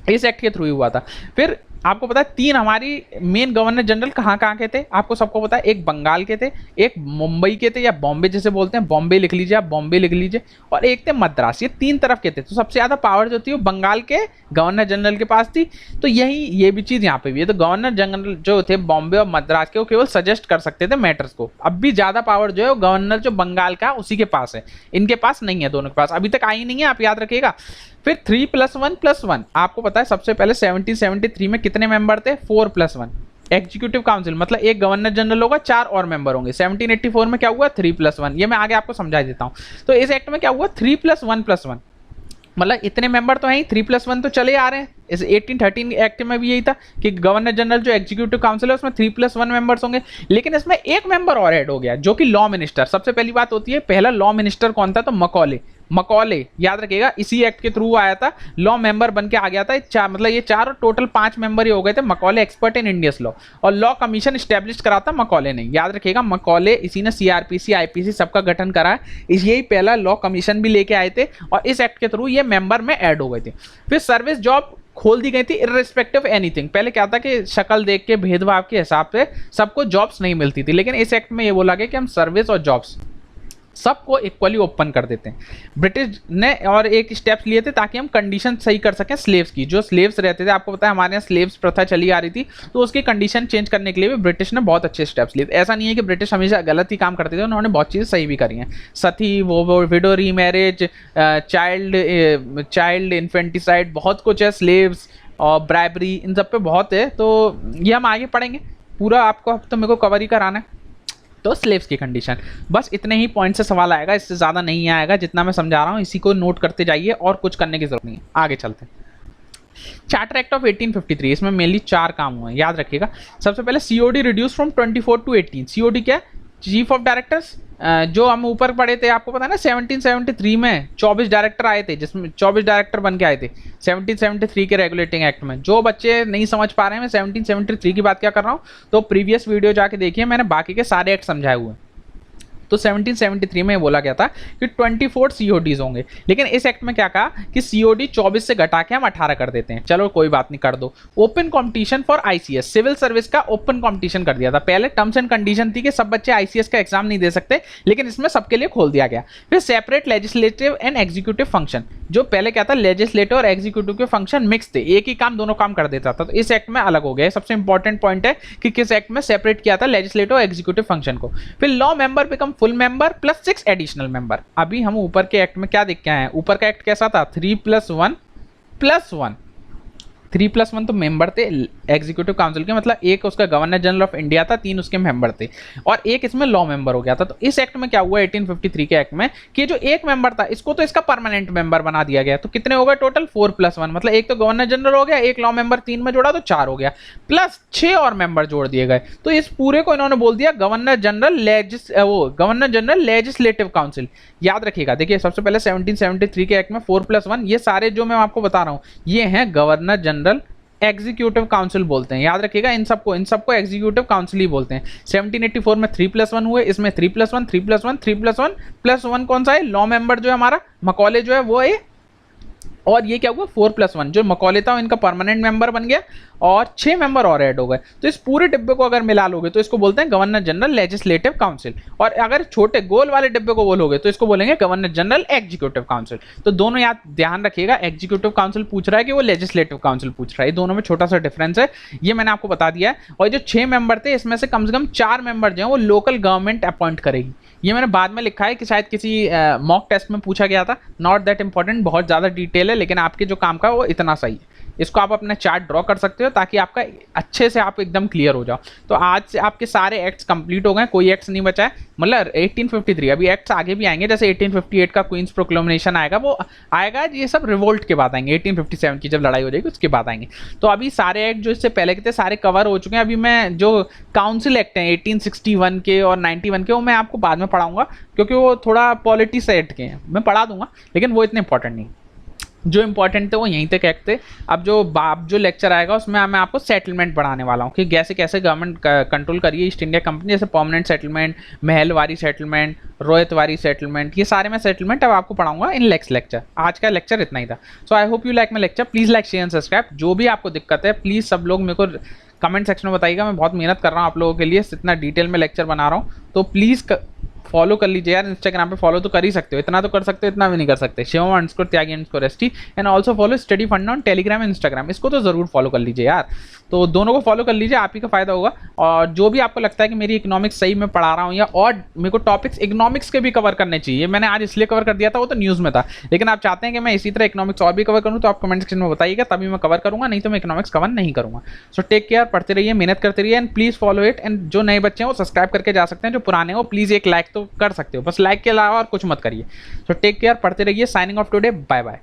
इस एक्ट के थ्रू ही हुआ था। फिर आपको पता है तीन हमारी मेन गवर्नर जनरल कहाँ कहाँ के थे, आपको सबको पता है, एक बंगाल के थे, एक मुंबई के थे या बॉम्बे जिसे बोलते हैं, बॉम्बे लिख लीजिए आप, बॉम्बे लिख लीजिए, और एक थे मद्रास। ये तीन तरफ के थे। तो सबसे ज़्यादा पावर जो थी वो बंगाल के गवर्नर जनरल के पास थी। तो यही ये भी चीज़ यहाँ पे भी है। तो गवर्नर जनरल जो थे बॉम्बे और मद्रास के, वो केवल सजेस्ट कर सकते थे मैटर्स को। अब भी ज़्यादा पावर जो है वो गवर्नर जो बंगाल का उसी के पास है, इनके पास नहीं है, दोनों के पास अभी तक आई नहीं है, आप याद रखिएगा। फिर 3+1+1, आपको पता है सबसे पहले 1773 में कितने मेंबर थे, 4+1 एग्जीक्यूटिव काउंसिल, मतलब एक गवर्नर जनरल होगा, 4 और मेंबर होंगे। 1784 में क्या हुआ, 3+1, ये मैं आगे आपको समझा देता हूँ। तो इस एक्ट में क्या हुआ, 3+1+1, मतलब इतने मेंबर तो हैं, 3+1 तो चले आ रहे हैं। इस 1813 एक्ट में भी यही था कि गवर्नर जनरल जो एग्जीक्यूटिव काउंसिल है उसमें 3+1 मेंबर्स होंगे। लेकिन इसमें एक मेंबर और ऐड हो गया जो कि लॉ मिनिस्टर। सबसे पहली बात होती है, पहला लॉ मिनिस्टर कौन था, तो मकौले, मकौले याद रखिएगा, इसी एक्ट के थ्रू आया था, लॉ मेंबर बन के आ गया था। मतलब ये चार टोटल 5 मेंबर ही हो गए थे। Macaulay expert in Indians law, और लॉ कमीशन स्टैब्लिश करा था मकौले ने, याद रखिएगा मकौले, इसी ने सीआरपीसी आईपीसी सबका गठन करा है, यही पहला लॉ कमीशन भी लेके आए थे, और इस एक्ट के थ्रू ये मेंबर में ऐड हो गए थे। फिर सर्विस जॉब खोल दी गई थी इररिस्पेक्टिव एनीथिंग। पहले क्या था कि शक्ल देख के भेदभाव के हिसाब से सबको जॉब्स नहीं मिलती थी, लेकिन इस एक्ट में ये बोला गया कि हम सर्विस और जॉब्स सबको इक्वली ओपन कर देते हैं। ब्रिटिश ने और एक स्टेप्स लिए थे ताकि हम कंडीशन सही कर सकें स्लेव्स की। जो स्लेव्स रहते थे, आपको पता है हमारे यहाँ स्लेव्स प्रथा चली आ रही थी, तो उसकी कंडीशन चेंज करने के लिए भी ब्रिटिश ने बहुत अच्छे स्टेप्स लिए थे। ऐसा नहीं है कि ब्रिटिश हमेशा गलत ही काम करते थे, उन्होंने बहुत चीज़ें सही भी करी हैं। सती, वो विडो रीमैरिज, चाइल्ड इन्फेंटिसाइड, बहुत कुछ है, स्लेव्स और ब्राइबरी, इन सब पे बहुत है। तो ये हम आगे पढ़ेंगे, पूरा आपको अब तो मेरे को कवर ही कराना है। तो स्लेव्स की कंडीशन, बस इतने ही पॉइंट से सवाल आएगा, इससे ज़्यादा नहीं आएगा। जितना मैं समझा रहा हूँ इसी को नोट करते जाइए, और कुछ करने की जरूरत नहीं है। आगे चलते हैं। चार्टर एक्ट ऑफ 1853, इसमें मेनली 4 काम हुए हैं, याद रखिएगा। सबसे पहले COD reduce from 24 to 18। COD क्या है, चीफ ऑफ डायरेक्टर्स, जो हम ऊपर पढ़े थे, आपको पता है ना 1773 में 24 डायरेक्टर आए थे, जिसमें 24 डायरेक्टर बन के आए थे 1773 के रेगुलेटिंग एक्ट में। जो बच्चे नहीं समझ पा रहे हैं मैं 1773 की बात क्या कर रहा हूँ, तो प्रीवियस वीडियो जाके देखिए, मैंने बाकी के सारे एक्ट समझाए हुए हैं। तो 1773 में बोला गया था कि 24 सीओडीज होंगे, लेकिन इस एक्ट में क्या कहा कि सीओडी 24 से घटा के हम 18 कर देते हैं। चलो कोई बात नहीं, कर दो। Open competition for ICS, civil service का ओपन कंपटीशन कर दिया था। पहले टर्म्स एंड कंडीशन थी कि सब बच्चे आईसीएस का एग्जाम नहीं दे सकते, लेकिन इसमें सबके लिए खोल दिया गया। फिर separate legislative and executive function, जो पहले क्या था, लेजिस्लेटिव और एग्जीक्यूटिव के फंक्शन मिक्स थे, एक ही काम दोनों काम कर देता था, तो इस एक्ट में अलग हो गया। सबसे इंपॉर्टेंट पॉइंट है कि किस एक्ट में सेपरेट किया था लेजिस्लेटिव और एग्जीक्यूटिव फंक्शन को। फिर law member become full member plus 6 additional member. अभी हम ऊपर के एक्ट में क्या देख के आए हैं, ऊपर का एक्ट कैसा था, 3+1+1। 3+1 तो मेंबर थे एग्जीक्यूटिव काउंसिल के, मतलब एक उसका गवर्नर जनरल ऑफ इंडिया था, 3 उसके मेंबर थे, और एक इसमें लॉ मेंबर हो गया था। तो इस एक्ट में क्या हुआ 1853 के एक्ट में कि जो एक मेंबर था इसको तो इसका परमानेंट मेंबर बना दिया गया। तो कितने हो गए टोटल, 4+1, मतलब एक तो गवर्नर जनरल हो गया, एक लॉ मेंबर 3 में जोड़ा तो 4 हो गया, प्लस 6 और मेंबर जोड़ दिए गए। तो इस पूरे को इन्होंने बोल दिया गवर्नर जनरल लेजिस्लेटिव काउंसिल। याद रखिएगा, देखिए सबसे पहले 1773 के एक्ट में 4+1, ये सारे जो मैं आपको बता रहा हूं ये हैं गवर्नर जनरल एग्जीक्यूटिव काउंसिल बोलते हैं। याद रखिएगा इन सबको एग्जीक्यूटिव काउंसिल ही बोलते हैं। 1784 में 3+1 हुए, इसमें 3+1 3+1 3+1 +1 कौन सा है, लॉ मेंबर जो है हमारा मकौले जो है वो है, और ये क्या हुआ 4+1, जो मकौले था इनका परमानेंट मेंबर बन गया और 6 मेंबर और ऐड हो गए। तो इस पूरे डिब्बे को अगर मिला लोगे तो इसको बोलते हैं गवर्नर जनरल लेजिस्लेटिव काउंसिल, और अगर छोटे गोल वाले डिब्बे को बोलोगे तो इसको बोलेंगे गवर्नर जनरल एग्जीक्यूटिव काउंसिल। तो दोनों याद ध्यान रखिएगा, एग्जीक्यूटिव काउंसिल पूछ रहा है कि वो लेजिस्लेटिव काउंसिल पूछ रहा है, दोनों में छोटा सा डिफरेंस है, ये मैंने आपको बता दिया है। और जो 6 मेंबर थे इसमें से कम 4 मेंबर जो है वो लोकल गवर्नमेंट अपॉइंट करेगी। ये मैंने बाद में लिखा है कि शायद किसी मॉक टेस्ट में पूछा गया था, नॉट दैट इंपॉर्टेंट, बहुत ज़्यादा डिटेल है, लेकिन आपके जो काम का है वो इतना सही है। इसको आप अपने चार्ट ड्रॉ कर सकते हो ताकि आपका अच्छे से आप एकदम क्लियर हो जाओ। तो आज से आपके सारे एक्ट्स कंप्लीट हो गए, कोई एक्ट्स नहीं बचा है, मतलब 1853। अभी एक्ट्स आगे भी आएंगे, जैसे 1858 का क्वींस प्रोक्लेमेशन आएगा, वो आएगा, ये सब रिवोल्ट के बाद आएंगे, 1857 की जब लड़ाई हो जाएगी उसके बाद आएंगे। तो अभी सारे एक्ट जो इससे पहले के थे सारे कवर हो चुके हैं। अभी मैं जो काउंसिल एक्ट हैं 1861 के और 91 के, वो मैं आपको बाद में पढ़ाऊंगा, क्योंकि वो थोड़ा पॉलिटी सेट के हैं, मैं पढ़ा दूंगा, लेकिन वो इतने इंपॉर्टेंट नहीं। जो इंपॉर्टेंट थे वो यहीं तक एक्ट थे। अब जो लेक्चर आएगा उसमें मैं आपको सेटलमेंट पढ़ाने वाला हूँ कि कैसे कैसे गवर्नमेंट कंट्रोल करिए ईस्ट इंडिया कंपनी, जैसे permanent settlement, Mahalwari settlement, Ryotwari settlement, ये सारे मैं सेटलमेंट अब आपको पढ़ाऊंगा इन नेक्स्ट लेक्चर। आज का लेक्चर इतना ही था। So I hope you like my lecture, please like share and subscribe. जो भी आपको दिक्कत है प्लीज़ सब लोग मेरे को कमेंट सेक्शन में बताइएगा, मैं बहुत मेहनत कर रहा हूँ आप लोगों के लिए, इतना डिटेल में लेक्चर बना रहा हूँ, तो प्लीज़ फॉलो कर लीजिए यार। इंस्टाग्राम पे फॉलो तो कर ही सकते हो, इतना तो कर सकते हो, इतना भी नहीं कर सकते। शिवम_त्यागी_ST एंड ऑल्सो फॉलो स्टडी फंडा ऑन टेलीग्राम एंड इंस्टाग्राम, इसको तो जरूर फॉलो कर लीजिए यार। तो दोनों को फॉलो कर लीजिए, आप ही का फायदा होगा। और जो भी आपको लगता है कि मेरी इकोनॉमिक्स सही में पढ़ा रहा हूँ, या और मेरे को टॉपिक्स इकोनॉमिक्स के भी कवर करने चाहिए, मैंने आज इसलिए कवर कर दिया था, वो तो न्यूज़ में था, लेकिन आप चाहते हैं कि मैं इसी तरह इकोनॉमिक्स और भी कवर करूँ, तो आप कमेंट सेक्शन में बताइएगा, तभी मैं कवर करूँगा, नहीं तो मैं इकोनॉमिक्स कवर नहीं करूँगा। सो टेक केयर, पढ़ते रहिए, मेहनत करते रहिए, and please follow it. And जो नए बच्चे हैं वो सब्सक्राइब करके जा सकते हैं, जो पुराने हो प्लीज़ एक लाइक तो कर सकते हो, बस लाइक के अलावा और कुछ मत करिए। सो टेक केयर, पढ़ते रहिए। Signing off today, bye bye.